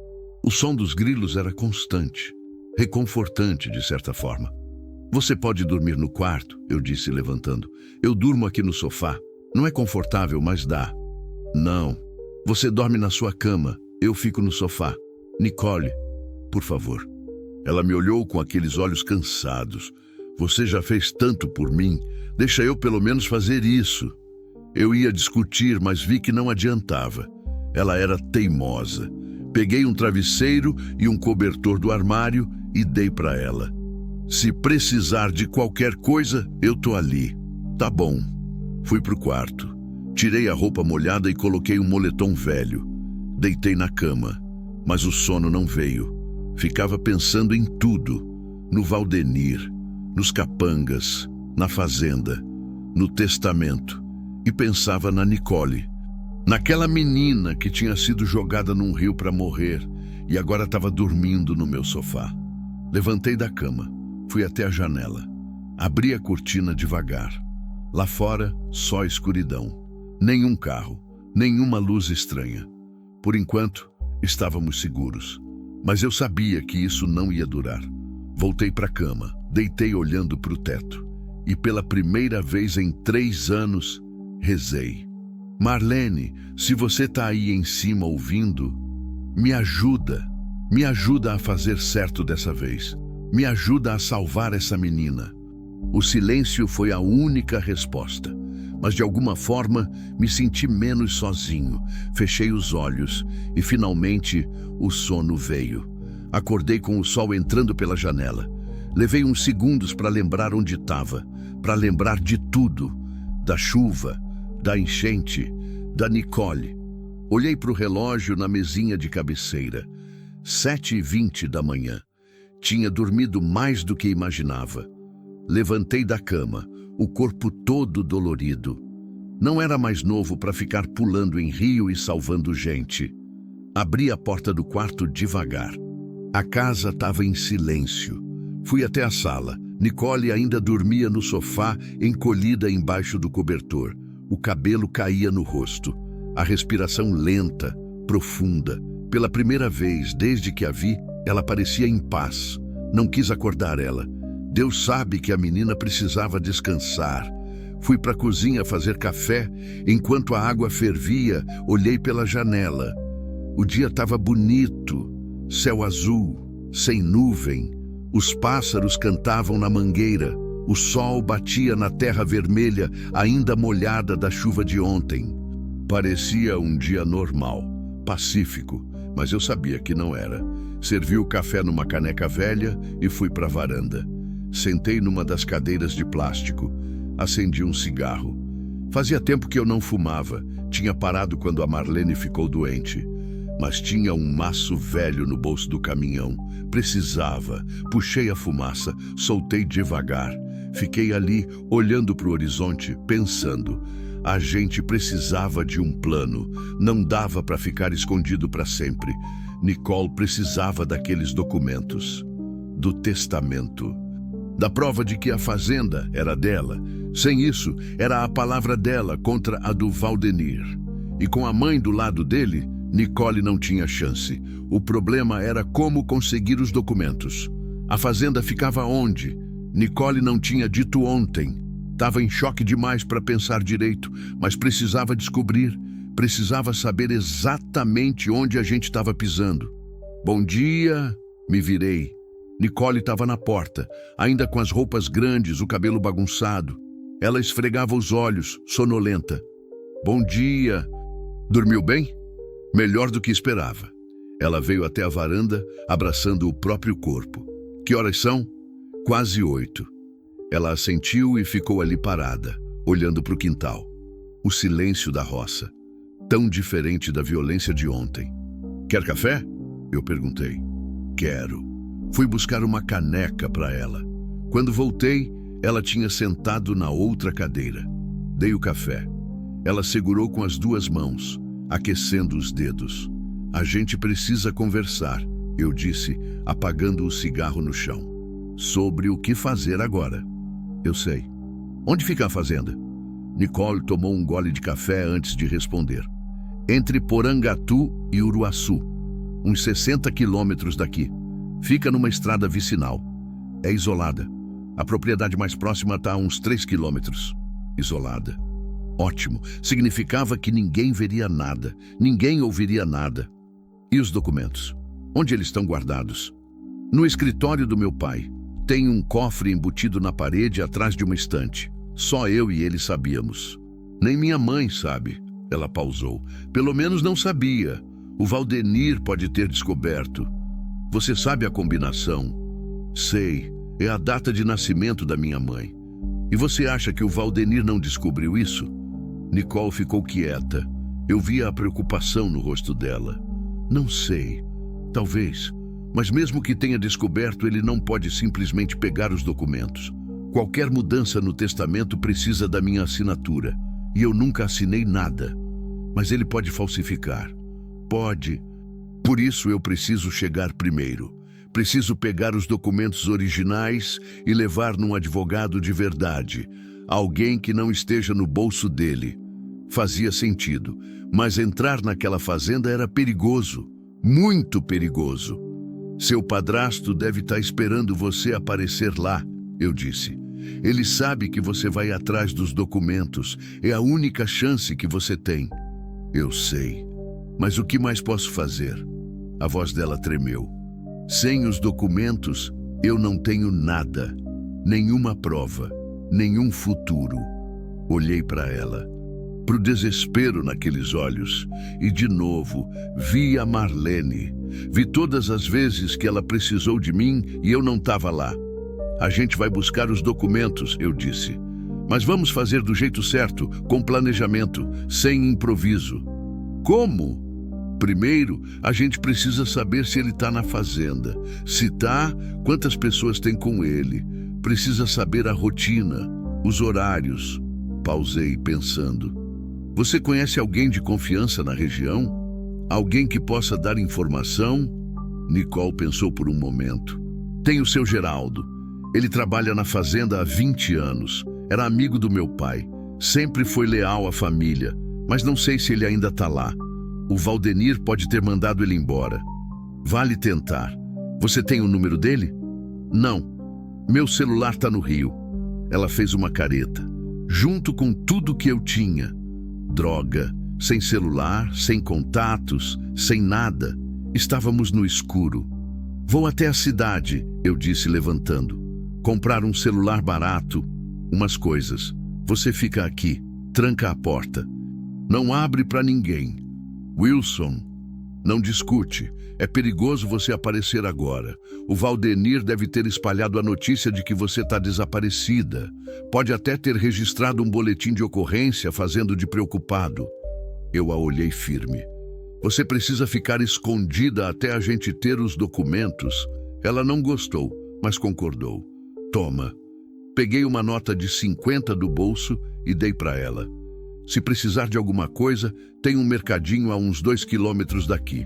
O som dos grilos era constante, reconfortante de certa forma. "Você pode dormir no quarto", eu disse, levantando. "Eu durmo aqui no sofá. Não é confortável, mas dá." "Não. Você dorme na sua cama. Eu fico no sofá. Nicole, por favor." Ela me olhou com aqueles olhos cansados. "Você já fez tanto por mim. Deixa eu pelo menos fazer isso." Eu ia discutir, mas vi que não adiantava. Ela era teimosa. Peguei um travesseiro e um cobertor do armário e dei para ela. "Se precisar de qualquer coisa, eu tô ali." "Tá bom." Fui pro quarto. Tirei a roupa molhada e coloquei um moletom velho. Deitei na cama, mas o sono não veio. Ficava pensando em tudo. no Valdenir, nos capangas, na fazenda, no testamento, e pensava na Nicole, naquela menina que tinha sido jogada num rio para morrer e agora estava dormindo no meu sofá. Levantei da cama, fui até a janela, abri a cortina devagar. Lá fora, só escuridão. Nenhum carro, nenhuma luz estranha. Por enquanto, estávamos seguros. Mas eu sabia que isso não ia durar. Voltei para a cama, deitei olhando para o teto. E pela primeira vez em 3 anos, rezei. Marlene, se você está aí em cima ouvindo, me ajuda a fazer certo dessa vez. Me ajuda a salvar essa menina. O silêncio foi a única resposta, mas de alguma forma me senti menos sozinho. Fechei os olhos e finalmente o sono veio. Acordei com o sol entrando pela janela. Levei uns segundos para lembrar onde estava, para lembrar de tudo, da chuva, da enchente, da Nicole. Olhei para o relógio na mesinha de cabeceira. 7h20 da manhã. Tinha dormido mais do que imaginava. Levantei da cama, o corpo todo dolorido. Não era mais novo para ficar pulando em rio e salvando gente. Abri a porta do quarto devagar. A casa estava em silêncio. Fui até a sala. Nicole ainda dormia no sofá, encolhida embaixo do cobertor. O cabelo caía no rosto. A respiração lenta, profunda. Pela primeira vez desde que a vi, ela parecia em paz. Não quis acordar ela. Deus sabe que a menina precisava descansar. Fui para a cozinha fazer café. Enquanto a água fervia, olhei pela janela. O dia estava bonito, céu azul, sem nuvem. Os pássaros cantavam na mangueira. O sol batia na terra vermelha, ainda molhada da chuva de ontem. Parecia um dia normal, pacífico, mas eu sabia que não era. Servi o café numa caneca velha e fui para a varanda. Sentei numa das cadeiras de plástico. Acendi um cigarro. Fazia tempo que eu não fumava. Tinha parado quando a Marlene ficou doente. Mas tinha um maço velho no bolso do caminhão. Precisava. Puxei a fumaça, soltei devagar. Fiquei ali, olhando para o horizonte, pensando. A gente precisava de um plano. Não dava para ficar escondido para sempre. Nicole precisava daqueles documentos. Do testamento. Da prova de que a fazenda era dela. Sem isso, era a palavra dela contra a do Valdenir. E com a mãe do lado dele, Nicole não tinha chance. O problema era como conseguir os documentos. A fazenda ficava onde? Nicole não tinha dito ontem. Estava em choque demais para pensar direito, mas precisava descobrir. Precisava saber exatamente onde a gente estava pisando. Bom dia, me virei. Nicole estava na porta, ainda com as roupas grandes, o cabelo bagunçado. Ela esfregava os olhos, sonolenta. Bom dia. Dormiu bem? Melhor do que esperava. Ela veio até a varanda, abraçando o próprio corpo. Que horas são? Quase 8. Ela assentiu e ficou ali parada, olhando para o quintal. O silêncio da roça, tão diferente da violência de ontem. Quer café? Eu perguntei. Quero. Fui buscar uma caneca para ela. Quando voltei, ela tinha sentado na outra cadeira. Dei o café. Ela segurou com as 2 mãos, aquecendo os dedos. A gente precisa conversar, eu disse, apagando o cigarro no chão. Sobre o que fazer agora. Eu sei. Onde fica a fazenda? Nicole tomou um gole de café antes de responder. Entre Porangatu e Uruaçu, uns 60 quilômetros daqui. Fica numa estrada vicinal. É isolada. A propriedade mais próxima está a uns 3 quilômetros. Isolada. Ótimo. Significava que ninguém veria nada. Ninguém ouviria nada. E os documentos? Onde eles estão guardados? No escritório do meu pai. Tem um cofre embutido na parede atrás de uma estante. Só eu e ele sabíamos. Nem minha mãe sabe. Ela pausou. Pelo menos não sabia. O Valdenir pode ter descoberto. Você sabe a combinação? Sei. É a data de nascimento da minha mãe. E você acha que o Valdenir não descobriu isso? Nicole ficou quieta. Eu via a preocupação no rosto dela. Não sei. Talvez. Mas mesmo que tenha descoberto, ele não pode simplesmente pegar os documentos. Qualquer mudança no testamento precisa da minha assinatura. E eu nunca assinei nada. Mas ele pode falsificar. Pode. Por isso eu preciso chegar primeiro. Preciso pegar os documentos originais e levar num advogado de verdade. Alguém que não esteja no bolso dele. Fazia sentido. Mas entrar naquela fazenda era perigoso. Muito perigoso. Seu padrasto deve estar esperando você aparecer lá, eu disse. Ele sabe que você vai atrás dos documentos. É a única chance que você tem. Eu sei. Mas o que mais posso fazer? A voz dela tremeu. Sem os documentos, eu não tenho nada. Nenhuma prova. Nenhum futuro. Olhei para ela. Pro desespero naqueles olhos. E de novo, vi a Marlene. Vi todas as vezes que ela precisou de mim e eu não estava lá. A gente vai buscar os documentos, eu disse. Mas vamos fazer do jeito certo, com planejamento, sem improviso. Como? Primeiro, a gente precisa saber se ele está na fazenda. Se está, quantas pessoas tem com ele. Precisa saber a rotina, os horários. Pausei, pensando. Você conhece alguém de confiança na região? Alguém que possa dar informação? Nicole pensou por um momento. Tem o seu Geraldo. Ele trabalha na fazenda há 20 anos. Era amigo do meu pai. Sempre foi leal à família. Mas não sei se ele ainda está lá. O Valdenir pode ter mandado ele embora. Vale tentar. Você tem o número dele? Não. Meu celular está no Rio. Ela fez uma careta. Junto com tudo que eu tinha. Droga. Sem celular, sem contatos, sem nada. Estávamos no escuro. Vou até a cidade, eu disse levantando. Comprar um celular barato, umas coisas. Você fica aqui, tranca a porta. Não abre para ninguém. Wilson, não discute. É perigoso você aparecer agora. O Valdenir deve ter espalhado a notícia de que você está desaparecida. Pode até ter registrado um boletim de ocorrência fazendo de preocupado. Eu a olhei firme. Você precisa ficar escondida até a gente ter os documentos. Ela não gostou, mas concordou. Toma. Peguei uma nota de 50 do bolso e dei para ela. Se precisar de alguma coisa, tem um mercadinho a uns 2 quilômetros daqui.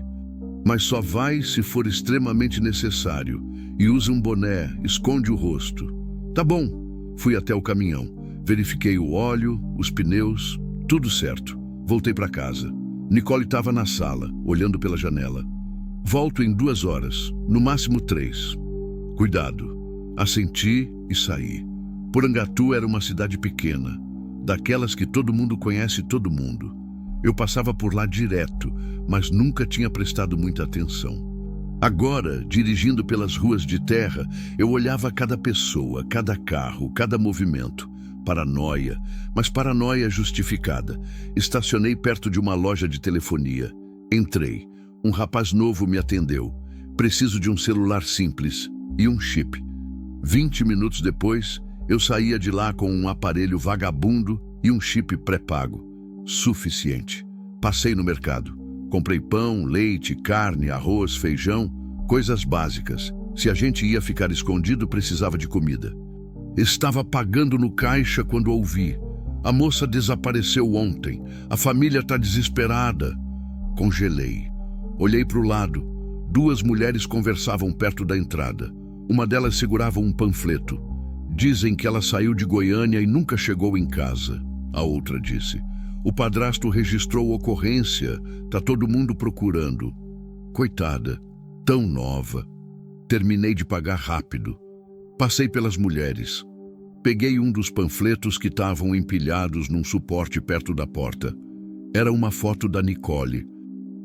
Mas só vai se for extremamente necessário. E usa um boné, esconde o rosto. Tá bom. Fui até o caminhão. Verifiquei o óleo, os pneus, tudo certo. Voltei para casa. Nicole estava na sala, olhando pela janela. Volto em 2 horas, no máximo 3. Cuidado. Assenti e saí. Porangatu era uma cidade pequena, daquelas que todo mundo conhece todo mundo. Eu passava por lá direto, mas nunca tinha prestado muita atenção. Agora, dirigindo pelas ruas de terra, eu olhava cada pessoa, cada carro, cada movimento. Paranoia, mas paranoia justificada. Estacionei perto de uma loja de telefonia. Entrei. Um rapaz novo me atendeu. Preciso de um celular simples e um chip. 20 minutos depois, eu saía de lá com um aparelho vagabundo e um chip pré-pago. Suficiente. Passei no mercado. Comprei pão, leite, carne, arroz, feijão, coisas básicas. Se a gente ia ficar escondido, precisava de comida. Estava pagando no caixa quando ouvi. A moça desapareceu ontem. A família está desesperada. Congelei. Olhei para o lado. 2 mulheres conversavam perto da entrada. Uma delas segurava um panfleto. Dizem que ela saiu de Goiânia e nunca chegou em casa. A outra disse. O padrasto registrou ocorrência. Tá todo mundo procurando. Coitada. Tão nova. Terminei de pagar rápido. Passei pelas mulheres. Peguei um dos panfletos que estavam empilhados num suporte perto da porta. Era uma foto da Nicole,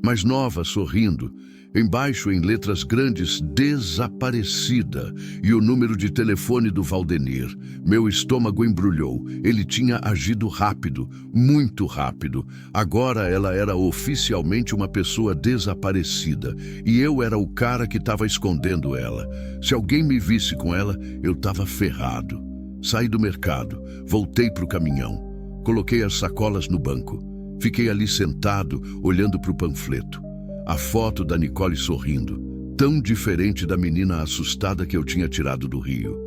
mais nova, sorrindo. Embaixo, em letras grandes, desaparecida, e o número de telefone do Valdenir. Meu estômago embrulhou. Ele tinha agido rápido, muito rápido. Agora ela era oficialmente uma pessoa desaparecida, e eu era o cara que estava escondendo ela. Se alguém me visse com ela, eu estava ferrado. Saí do mercado, voltei para o caminhão. Coloquei as sacolas no banco. Fiquei ali sentado, olhando para o panfleto. A foto da Nicole sorrindo. tão diferente da menina assustada que eu tinha tirado do rio.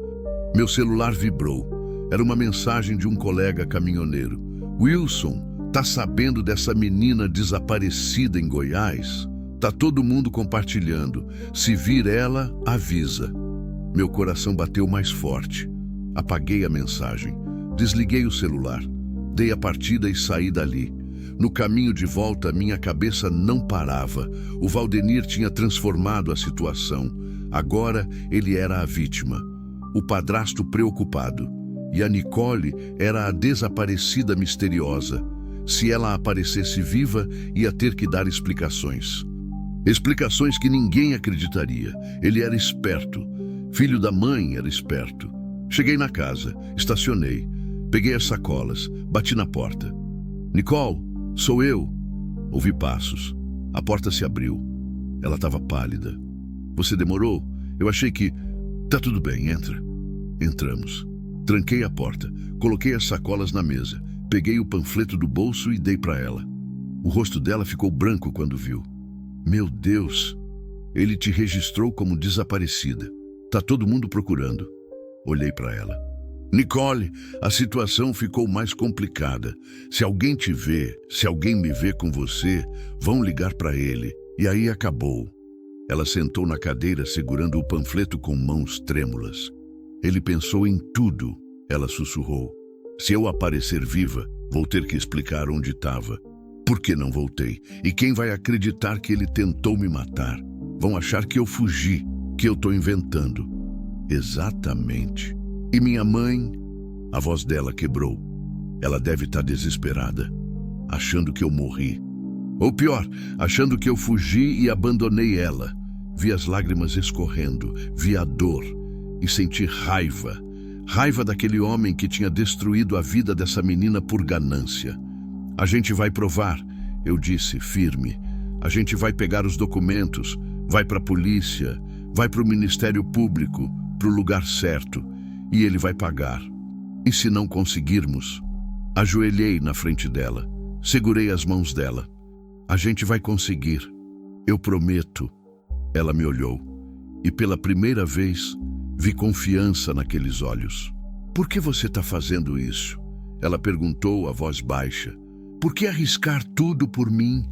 Meu celular vibrou. Era uma mensagem de um colega caminhoneiro. Wilson, tá sabendo dessa menina desaparecida em Goiás? Tá todo mundo compartilhando. Se vir ela, avisa. Meu coração bateu mais forte. Apaguei a mensagem. Desliguei o celular. Dei a partida e saí dali. No caminho de volta, minha cabeça não parava. O Valdenir tinha transformado a situação. Agora ele era a vítima. O padrasto preocupado. E a Nicole era a desaparecida misteriosa. Se ela aparecesse viva, ia ter que dar explicações. Explicações que ninguém acreditaria. Ele era esperto. Filho da mãe era esperto. Cheguei na casa, estacionei. Peguei as sacolas, bati na porta. Nicole, sou eu. Ouvi passos. A porta se abriu. Ela estava pálida. Você demorou? Eu achei que... Tá tudo bem, entra. Entramos. Tranquei a porta, coloquei as sacolas na mesa, peguei o panfleto do bolso e dei para ela. O rosto dela ficou branco quando viu. Meu Deus, ele te registrou como desaparecida. Tá todo mundo procurando. Olhei para ela. Nicole, a situação ficou mais complicada. Se alguém te vê, se alguém me vê com você, vão ligar para ele. E aí acabou. Ela sentou na cadeira segurando o panfleto com mãos trêmulas. Ele pensou em tudo, ela sussurrou. Se eu aparecer viva, vou ter que explicar onde estava. Por que não voltei? E quem vai acreditar que ele tentou me matar? Vão achar que eu fugi, que eu estou inventando. Exatamente. E minha mãe? A voz dela quebrou. Ela deve estar desesperada, achando que eu morri. Ou pior, achando que eu fugi e abandonei ela. Vi as lágrimas escorrendo, vi a dor e senti raiva. Raiva daquele homem que tinha destruído a vida dessa menina por ganância. A gente vai provar, eu disse, firme. A gente vai pegar os documentos, vai para a polícia, vai para o Ministério Público, para o lugar certo, e ele vai pagar. E se não conseguirmos? Ajoelhei na frente dela, segurei as mãos dela. A gente vai conseguir, eu prometo. Ela me olhou, e pela primeira vez, vi confiança naqueles olhos. Por que você está fazendo isso? Ela perguntou a voz baixa. Por que arriscar tudo por mim?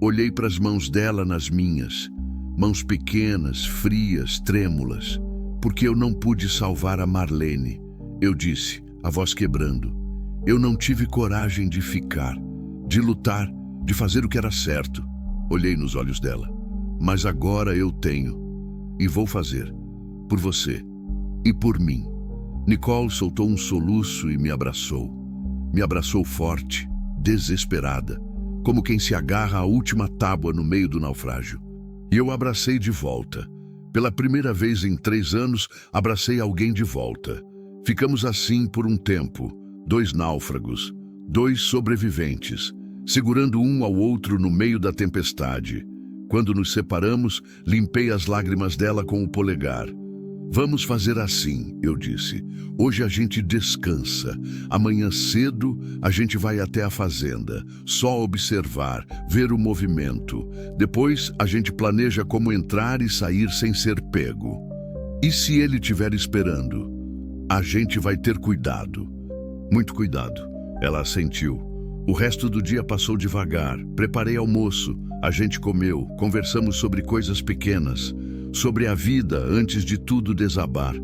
Olhei para as mãos dela nas minhas. Mãos pequenas, frias, trêmulas. Porque eu não pude salvar a Marlene. Eu disse, a voz quebrando. Eu não tive coragem de ficar, de lutar, de fazer o que era certo. Olhei nos olhos dela. Mas agora eu tenho. E vou fazer. Por você. E por mim. Nicole soltou um soluço e me abraçou. Me abraçou forte, desesperada, como quem se agarra à última tábua no meio do naufrágio. E eu abracei de volta. Pela primeira vez em 3 anos, abracei alguém de volta. Ficamos assim por um tempo, 2 náufragos, 2 sobreviventes, segurando um ao outro no meio da tempestade. Quando nos separamos, limpei as lágrimas dela com o polegar. Vamos fazer assim, eu disse. Hoje a gente descansa. Amanhã cedo a gente vai até a fazenda, só observar, ver o movimento. Depois a gente planeja como entrar e sair sem ser pego. E se ele estiver esperando? A gente vai ter cuidado. Muito cuidado. Ela assentiu. O resto do dia passou devagar. Preparei almoço. A gente comeu. Conversamos sobre coisas pequenas. Sobre a vida antes de tudo desabar.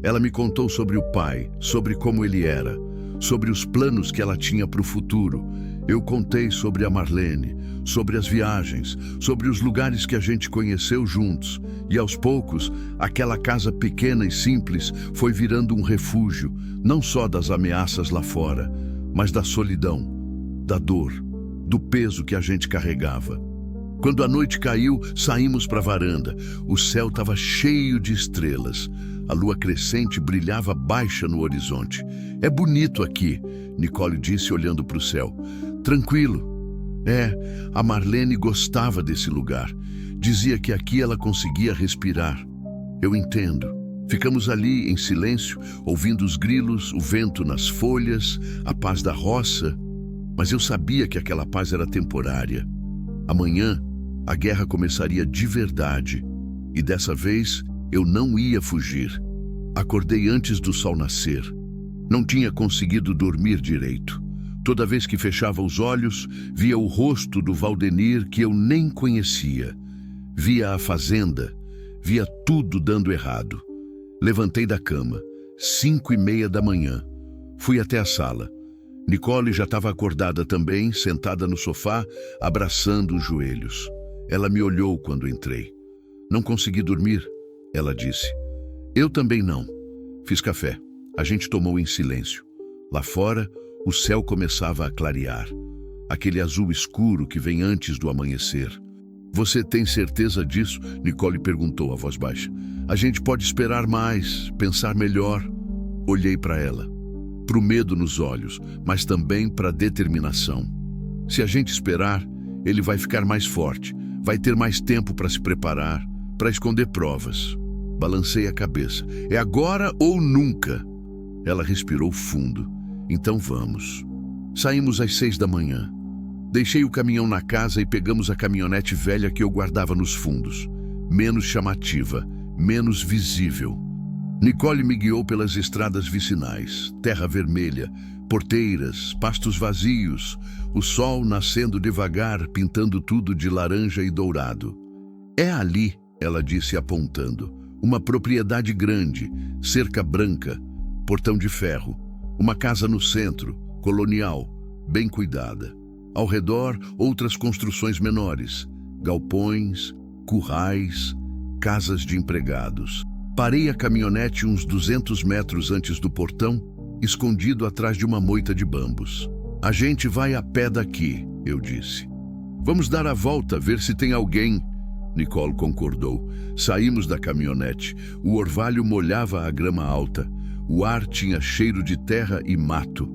Ela me contou sobre o pai, sobre como ele era, sobre os planos que ela tinha para o futuro. Eu contei sobre a Marlene, sobre as viagens, sobre os lugares que a gente conheceu juntos. E aos poucos, aquela casa pequena e simples foi virando um refúgio, não só das ameaças lá fora, mas da solidão, da dor, do peso que a gente carregava. Quando a noite caiu, saímos para a varanda. O céu estava cheio de estrelas. A lua crescente brilhava baixa no horizonte. É bonito aqui, Nicole disse olhando para o céu. Tranquilo. A Marlene gostava desse lugar. Dizia que aqui ela conseguia respirar. Eu entendo. Ficamos ali em silêncio, ouvindo os grilos, o vento nas folhas, a paz da roça. Mas eu sabia que aquela paz era temporária. Amanhã, a guerra começaria de verdade. E dessa vez, eu não ia fugir. Acordei antes do sol nascer. Não tinha conseguido dormir direito. Toda vez que fechava os olhos, via o rosto do Valdenir que eu nem conhecia. Via a fazenda, via tudo dando errado. Levantei da cama, 5:30 da manhã. Fui até a sala. Nicole já estava acordada também, sentada no sofá, abraçando os joelhos. Ela me olhou quando entrei. Não consegui dormir, ela disse. Eu também não. Fiz café. A gente tomou em silêncio. Lá fora, o céu começava a clarear. Aquele azul escuro que vem antes do amanhecer. Você tem certeza disso? Nicole perguntou a voz baixa. A gente pode esperar mais, pensar melhor. Olhei para ela. Para o medo nos olhos, mas também para a determinação. Se a gente esperar, ele vai ficar mais forte, vai ter mais tempo para se preparar, para esconder provas. Balancei a cabeça. É agora ou nunca? Ela respirou fundo. Então vamos. Saímos às 6 da manhã. Deixei o caminhão na casa e pegamos a caminhonete velha que eu guardava nos fundos. Menos chamativa, menos visível. Nicole me guiou pelas estradas vicinais, terra vermelha, porteiras, pastos vazios, o sol nascendo devagar, pintando tudo de laranja e dourado. É ali, ela disse apontando, uma propriedade grande, cerca branca, portão de ferro, uma casa no centro, colonial, bem cuidada. Ao redor, outras construções menores, galpões, currais, casas de empregados. Parei a caminhonete uns 200 metros antes do portão, escondido atrás de uma moita de bambus. A gente vai a pé daqui, eu disse. Vamos dar a volta, ver se tem alguém. Nicole concordou. Saímos da caminhonete. O orvalho molhava a grama alta. O ar tinha cheiro de terra e mato.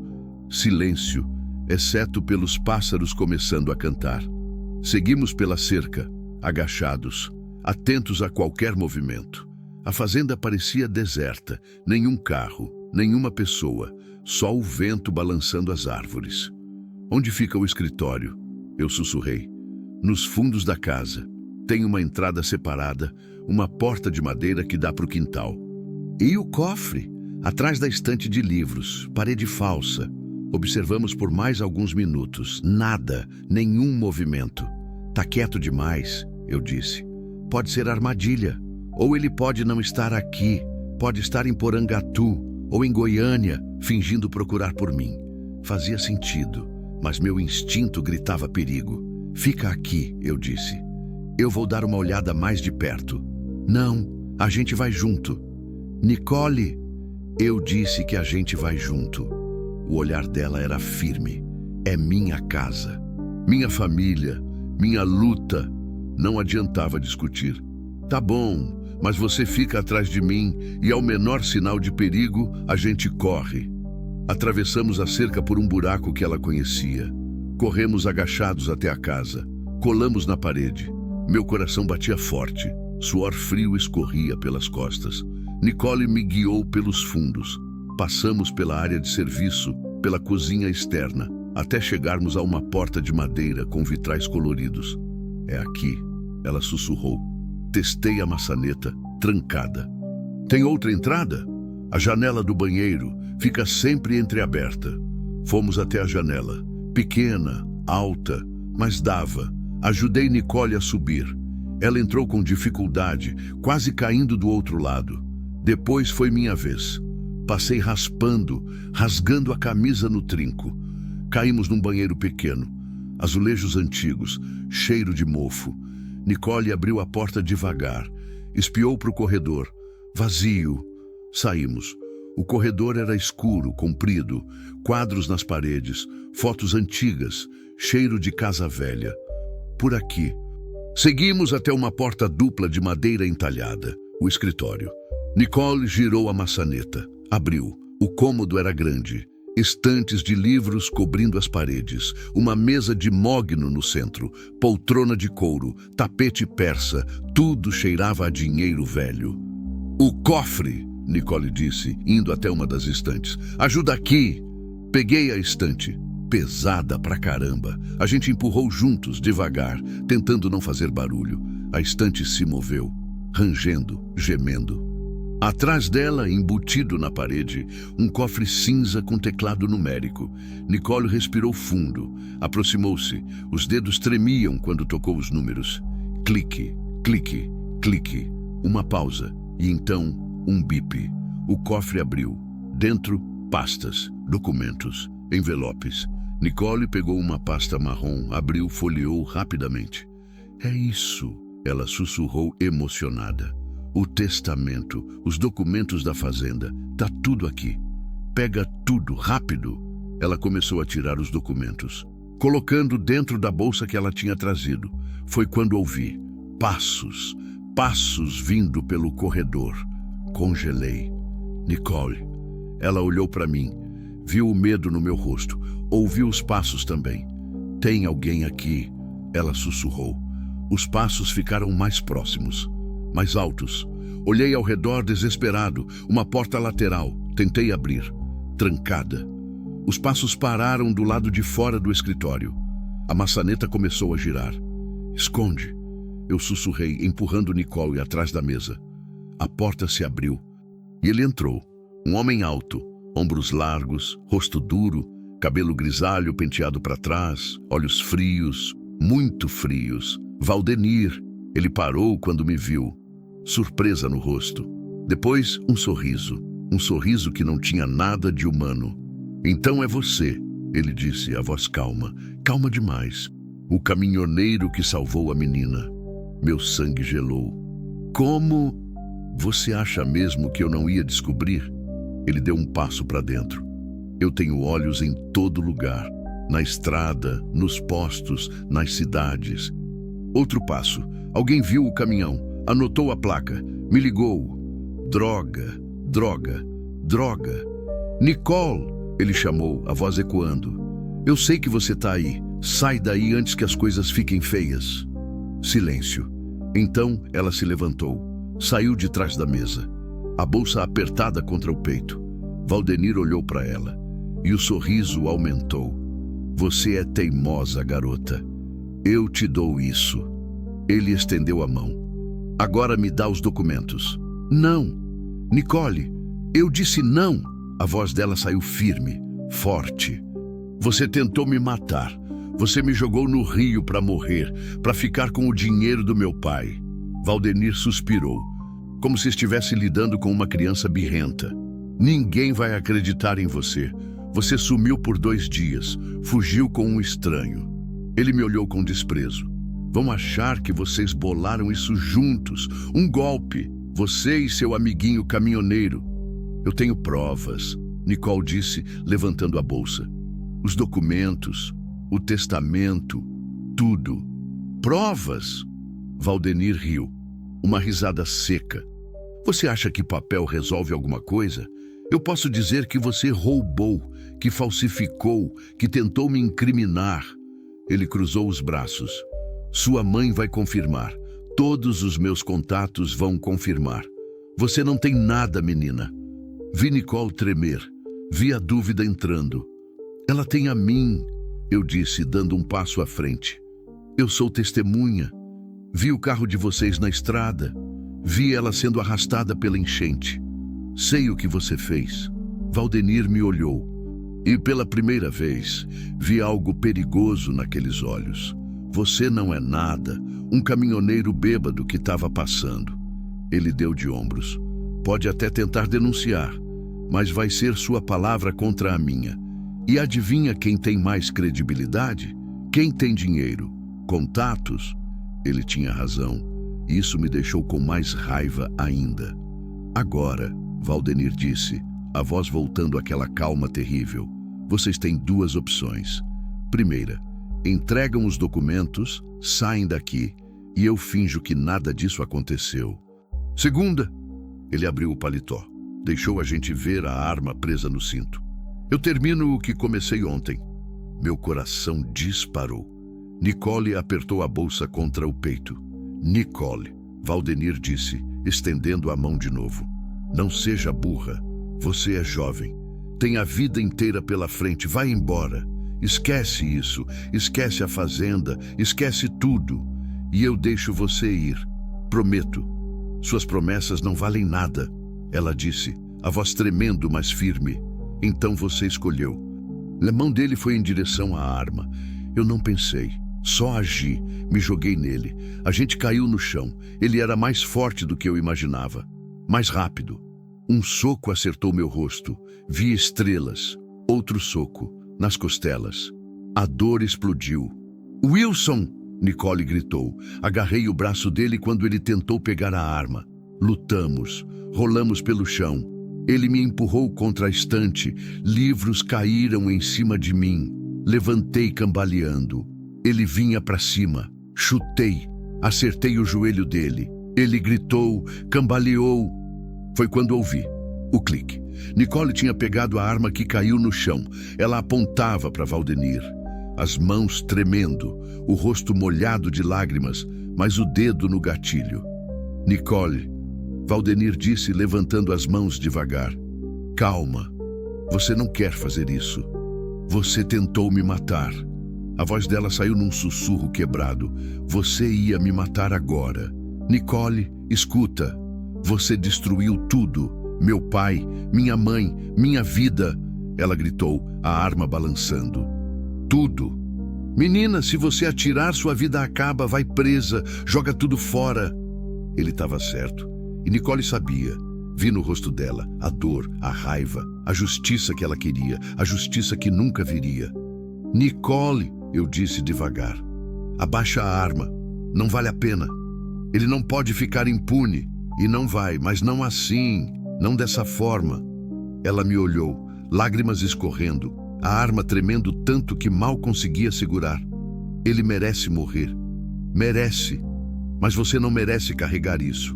Silêncio, exceto pelos pássaros começando a cantar. Seguimos pela cerca, agachados, atentos a qualquer movimento. A fazenda parecia deserta, nenhum carro, nenhuma pessoa, só o vento balançando as árvores. Onde fica o escritório? Eu sussurrei. Nos fundos da casa. Tem uma entrada separada, uma porta de madeira que dá para o quintal. E o cofre? Atrás da estante de livros, parede falsa. Observamos por mais alguns minutos. Nada, nenhum movimento. Tá quieto demais, eu disse. Pode ser armadilha. Ou ele pode não estar aqui, pode estar em Porangatu ou em Goiânia, fingindo procurar por mim. Fazia sentido, mas meu instinto gritava perigo. Fica aqui, eu disse. Eu vou dar uma olhada mais de perto. Não, a gente vai junto. Nicole, eu disse que a gente vai junto. O olhar dela era firme. É minha casa, minha família, minha luta. Não adiantava discutir. Tá bom, mas você fica atrás de mim e ao menor sinal de perigo, a gente corre. Atravessamos a cerca por um buraco que ela conhecia. Corremos agachados até a casa. Colamos na parede. Meu coração batia forte. Suor frio escorria pelas costas. Nicole me guiou pelos fundos. Passamos pela área de serviço, pela cozinha externa, até chegarmos a uma porta de madeira com vitrais coloridos. É aqui, ela sussurrou. Testei a maçaneta, trancada. Tem outra entrada? A janela do banheiro fica sempre entreaberta. Fomos até a janela. Pequena, alta, mas dava. Ajudei Nicole a subir. Ela entrou com dificuldade, quase caindo do outro lado. Depois foi minha vez. Passei raspando, rasgando a camisa no trinco. Caímos num banheiro pequeno. Azulejos antigos, cheiro de mofo. Nicole abriu a porta devagar, espiou para o corredor. Vazio. Saímos. O corredor era escuro, comprido, quadros nas paredes, fotos antigas, cheiro de casa velha. Por aqui. Seguimos até uma porta dupla de madeira entalhada, o escritório. Nicole girou a maçaneta, abriu. O cômodo era grande. Estantes de livros cobrindo as paredes, uma mesa de mogno no centro, poltrona de couro, tapete persa, tudo cheirava a dinheiro velho. O cofre, Nicole disse, indo até uma das estantes. Ajuda aqui. Peguei a estante, pesada pra caramba. A gente empurrou juntos, devagar, tentando não fazer barulho. A estante se moveu. rangendo, gemendo. Atrás dela, embutido na parede, um cofre cinza com teclado numérico. Nicole respirou fundo, aproximou-se. Os dedos tremiam quando tocou os números. Clique, clique, clique. Uma pausa e então um bip. O cofre abriu. Dentro, pastas, documentos, envelopes. Nicole pegou uma pasta marrom, abriu, folheou rapidamente. É isso, ela sussurrou emocionada. O testamento, os documentos da fazenda, tá tudo aqui. Pega tudo, rápido. Ela começou a tirar os documentos, colocando dentro da bolsa que ela tinha trazido. Foi quando ouvi passos, passos vindo pelo corredor. Congelei. Nicole. Ela olhou para mim, viu o medo no meu rosto, ouviu os passos também. Tem alguém aqui, ela sussurrou. Os passos ficaram mais próximos, mais altos. Olhei ao redor desesperado, uma porta lateral. Tentei abrir, trancada. Os passos pararam do lado de fora do escritório. A maçaneta começou a girar. Esconde, eu sussurrei, empurrando Nicole atrás da mesa. A porta se abriu e ele entrou. Um homem alto, ombros largos, rosto duro, cabelo grisalho penteado para trás, olhos frios, muito frios. Valdenir. Ele parou quando me viu, surpresa no rosto. Depois, um sorriso que não tinha nada de humano. Então é você, ele disse, a voz calma, calma demais. O caminhoneiro que salvou a menina. Meu sangue gelou. Como? Você acha mesmo que eu não ia descobrir? Ele deu um passo para dentro. Eu tenho olhos em todo lugar, na estrada, nos postos, nas cidades. Outro passo. Alguém viu o caminhão, anotou a placa, me ligou. Droga, droga, droga. Nicole, ele chamou, a voz ecoando. Eu sei que você tá aí. Sai daí antes que as coisas fiquem feias. Silêncio. Então ela se levantou, saiu de trás da mesa, a bolsa apertada contra o peito. Valdenir olhou para ela e o sorriso aumentou. Você é teimosa, garota. Eu te dou isso. Ele estendeu a mão. Agora me dá os documentos. Não. Nicole, eu disse não. A voz dela saiu firme, forte. Você tentou me matar. Você me jogou no rio para morrer, para ficar com o dinheiro do meu pai. Valdenir suspirou, como se estivesse lidando com uma criança birrenta. Ninguém vai acreditar em você. Você sumiu por 2 dias, fugiu com um estranho. Ele me olhou com desprezo. Vão achar que vocês bolaram isso juntos, um golpe. Você e seu amiguinho caminhoneiro. Eu tenho provas, Nicole disse, levantando a bolsa. Os documentos, o testamento, tudo. Provas? Valdenir riu. Uma risada seca. Você acha que papel resolve alguma coisa? Eu posso dizer que você roubou, que falsificou, que tentou me incriminar. Ele cruzou os braços. Sua mãe vai confirmar. Todos os meus contatos vão confirmar. Você não tem nada, menina. Vi Nicole tremer. Vi a dúvida entrando. Ela tem a mim, eu disse, dando um passo à frente. Eu sou testemunha. Vi o carro de vocês na estrada. Vi ela sendo arrastada pela enchente. Sei o que você fez. Valdenir me olhou. E pela primeira vez, vi algo perigoso naqueles olhos. Você não é nada, um caminhoneiro bêbado que estava passando. Ele deu de ombros. Pode até tentar denunciar, mas vai ser sua palavra contra a minha. E adivinha quem tem mais credibilidade? Quem tem dinheiro? Contatos? Ele tinha razão. Isso me deixou com mais raiva ainda. Agora, Valdenir disse, a voz voltando àquela calma terrível. Vocês têm 2 opções. Primeira, entregam os documentos, saem daqui e eu finjo que nada disso aconteceu. Segunda, ele abriu o paletó, deixou a gente ver a arma presa no cinto. Eu termino o que comecei ontem. Meu coração disparou. Nicole apertou a bolsa contra o peito. Nicole, Valdenir disse, estendendo a mão de novo. Não seja burra. Você é jovem. Tem a vida inteira pela frente. Vai embora. Esquece isso. Esquece a fazenda. Esquece tudo. E eu deixo você ir. Prometo. Suas promessas não valem nada, ela disse, a voz tremendo, mas firme. Então você escolheu. A mão dele foi em direção à arma. Eu não pensei, só agi, me joguei nele. A gente caiu no chão. Ele era mais forte do que eu imaginava. Mais rápido. Um soco acertou meu rosto. Vi estrelas. Outro soco, nas costelas. A dor explodiu. Wilson! Nicole gritou. Agarrei o braço dele quando ele tentou pegar a arma. Lutamos. Rolamos pelo chão. Ele me empurrou contra a estante. Livros caíram em cima de mim. Levantei cambaleando. Ele vinha para cima. Chutei. Acertei o joelho dele. Ele gritou, cambaleou. Foi quando ouvi o clique. Nicole tinha pegado a arma que caiu no chão. Ela apontava para Valdenir. As mãos tremendo, o rosto molhado de lágrimas, mas o dedo no gatilho. Nicole, Valdenir disse, levantando as mãos devagar. Calma, você não quer fazer isso. Você tentou me matar. A voz dela saiu num sussurro quebrado. Você ia me matar agora. Nicole, escuta. Você destruiu tudo. Meu pai, minha mãe, minha vida. Ela gritou, a arma balançando. Tudo. Menina, se você atirar, sua vida acaba, vai presa, joga tudo fora. Ele estava certo. E Nicole sabia. Vi no rosto dela a dor, a raiva, a justiça que ela queria, a justiça que nunca viria. Nicole, eu disse devagar. Abaixa a arma. Não vale a pena. Ele não pode ficar impune. E não vai, mas não assim, não dessa forma. Ela me olhou, lágrimas escorrendo, a arma tremendo tanto que mal conseguia segurar. Ele merece morrer. Merece. Mas você não merece carregar isso.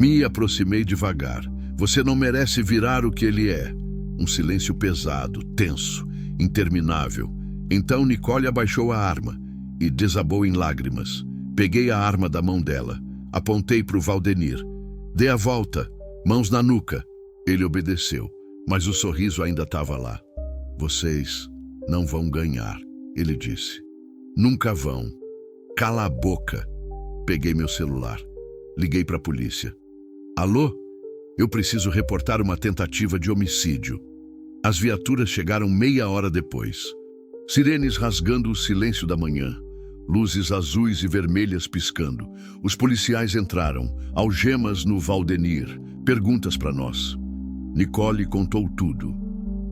Me aproximei devagar. Você não merece virar o que ele é. Um silêncio pesado, tenso, interminável. Então Nicole abaixou a arma e desabou em lágrimas. Peguei a arma da mão dela. Apontei para o Valdenir. Dê a volta, mãos na nuca. Ele obedeceu, mas o sorriso ainda estava lá. Vocês não vão ganhar, ele disse. Nunca vão. Cala a boca. Peguei meu celular. Liguei para a polícia. Alô? Eu preciso reportar uma tentativa de homicídio. As viaturas chegaram meia hora depois. Sirenes rasgando o silêncio da manhã. Luzes azuis e vermelhas piscando. Os policiais entraram, algemas no Valdenir, perguntas para nós. Nicole contou tudo.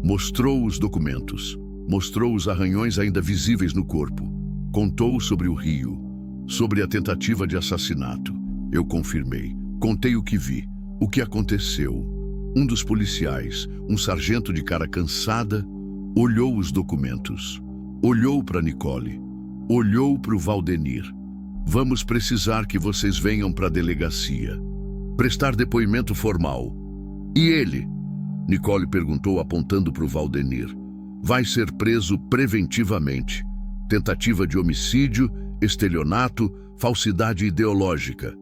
Mostrou os documentos. Mostrou os arranhões ainda visíveis no corpo. Contou sobre o rio. Sobre a tentativa de assassinato. Eu confirmei. Contei o que vi. O que aconteceu. Um dos policiais, um sargento de cara cansada, olhou os documentos. Olhou para Nicole. Olhou para o Valdenir. Vamos precisar que vocês venham para a delegacia. Prestar depoimento formal. E ele? Nicole perguntou apontando para o Valdenir. Vai ser preso preventivamente. Tentativa de homicídio, estelionato, falsidade ideológica.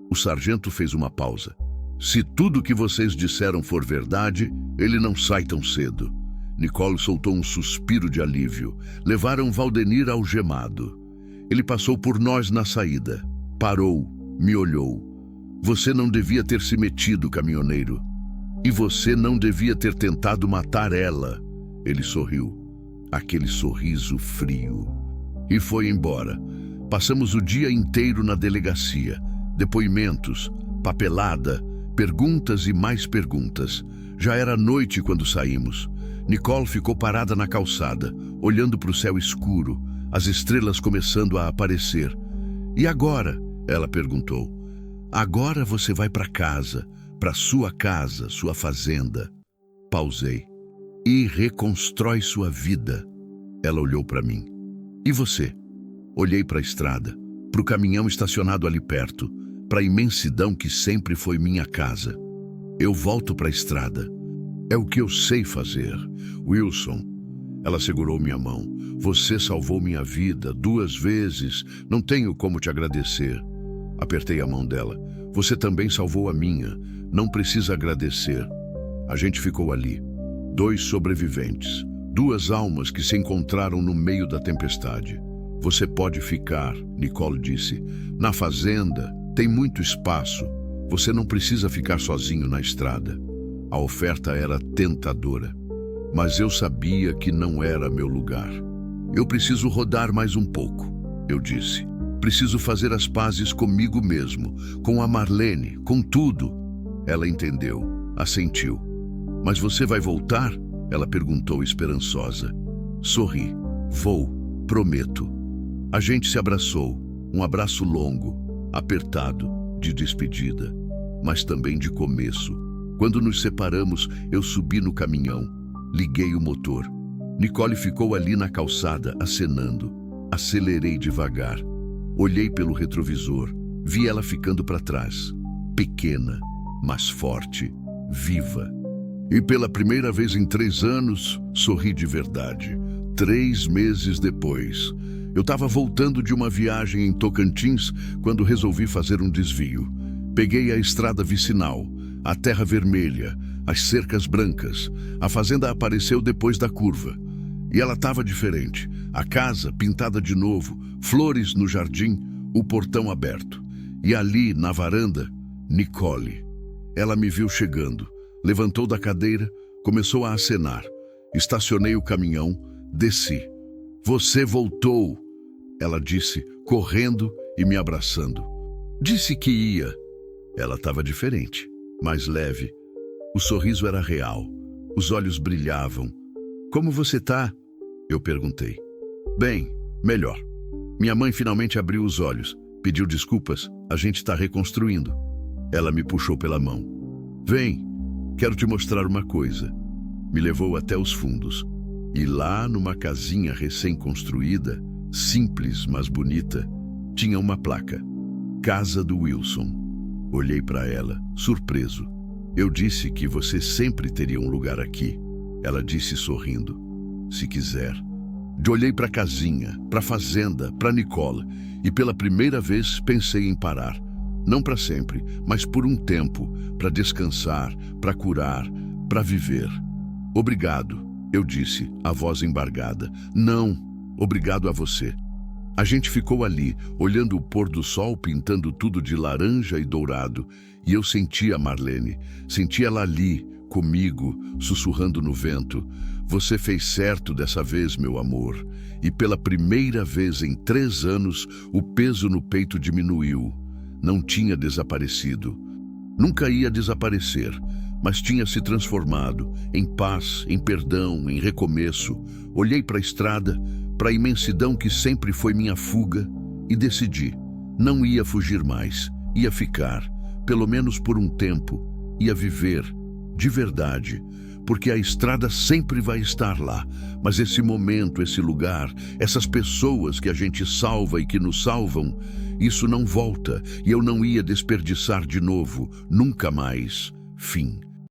O sargento fez uma pausa. Se tudo o que vocês disseram for verdade, ele não sai tão cedo. Nicole soltou um suspiro de alívio. Levaram Valdenir algemado. Ele passou por nós na saída. Parou, me olhou. Você não devia ter se metido, caminhoneiro. E você não devia ter tentado matar ela. Ele sorriu. Aquele sorriso frio. E foi embora. Passamos o dia inteiro na delegacia. Depoimentos, papelada, perguntas e mais perguntas. Já era noite quando saímos. Nicole ficou parada na calçada, olhando para o céu escuro, as estrelas começando a aparecer. E agora? Ela perguntou. Agora você vai para casa, para sua casa, sua fazenda. Pausei. E reconstrói sua vida. Ela olhou para mim. E você? Olhei para a estrada, para o caminhão estacionado ali perto, para a imensidão que sempre foi minha casa. Eu volto para a estrada. É o que eu sei fazer. Wilson, ela segurou minha mão. Você salvou minha vida 2 vezes. Não tenho como te agradecer. Apertei a mão dela. Você também salvou a minha. Não precisa agradecer. A gente ficou ali. 2 sobreviventes. 2 almas que se encontraram no meio da tempestade. Você pode ficar, Nicole disse. Na fazenda tem muito espaço. Você não precisa ficar sozinho na estrada. A oferta era tentadora, mas eu sabia que não era meu lugar. Eu preciso rodar mais um pouco, eu disse. Preciso fazer as pazes comigo mesmo, com a Marlene, com tudo. Ela entendeu, assentiu. Mas você vai voltar? Ela perguntou esperançosa. Sorri. Vou, prometo. A gente se abraçou, um abraço longo, apertado, de despedida, mas também de começo. Quando nos separamos, eu subi no caminhão, liguei o motor. Nicole ficou ali na calçada, acenando. Acelerei devagar. Olhei pelo retrovisor, vi ela ficando para trás. Pequena, mas forte, viva. E pela primeira vez em 3 anos, sorri de verdade. 3 meses depois, eu estava voltando de uma viagem em Tocantins quando resolvi fazer um desvio. Peguei a estrada vicinal, a terra vermelha, as cercas brancas. A fazenda apareceu depois da curva. E ela estava diferente. A casa pintada de novo, flores no jardim, o portão aberto. E ali, na varanda, Nicole. Ela me viu chegando, levantou da cadeira, começou a acenar. Estacionei o caminhão, desci. Você voltou, ela disse, correndo e me abraçando. Disse que ia. Ela estava diferente, mais leve. O sorriso era real. Os olhos brilhavam. Como você tá? Eu perguntei. Bem, melhor. Minha mãe finalmente abriu os olhos, pediu desculpas, a gente está reconstruindo. Ela me puxou pela mão. Vem, quero te mostrar uma coisa. Me levou até os fundos. E lá, numa casinha recém-construída, simples, mas bonita, tinha uma placa. Casa do Wilson. Olhei para ela, surpreso. Eu disse que você sempre teria um lugar aqui. Ela disse sorrindo. Se quiser. Olhei para a casinha, para a fazenda, para Nicole, e pela primeira vez pensei em parar. Não para sempre, mas por um tempo, para descansar, para curar, para viver. Obrigado, eu disse, a voz embargada. Não, obrigado a você. A gente ficou ali, olhando o pôr do sol pintando tudo de laranja e dourado, e eu senti a Marlene, senti ela ali, comigo, sussurrando no vento. Você fez certo dessa vez, meu amor. E pela primeira vez em 3 anos, o peso no peito diminuiu. Não tinha desaparecido. Nunca ia desaparecer, mas tinha se transformado em paz, em perdão, em recomeço. Olhei para a estrada, para a imensidão que sempre foi minha fuga, e decidi. Não ia fugir mais, ia ficar, pelo menos por um tempo, ia viver, de verdade, porque a estrada sempre vai estar lá, mas esse momento, esse lugar, essas pessoas que a gente salva e que nos salvam, isso não volta e eu não ia desperdiçar de novo, nunca mais. Fim.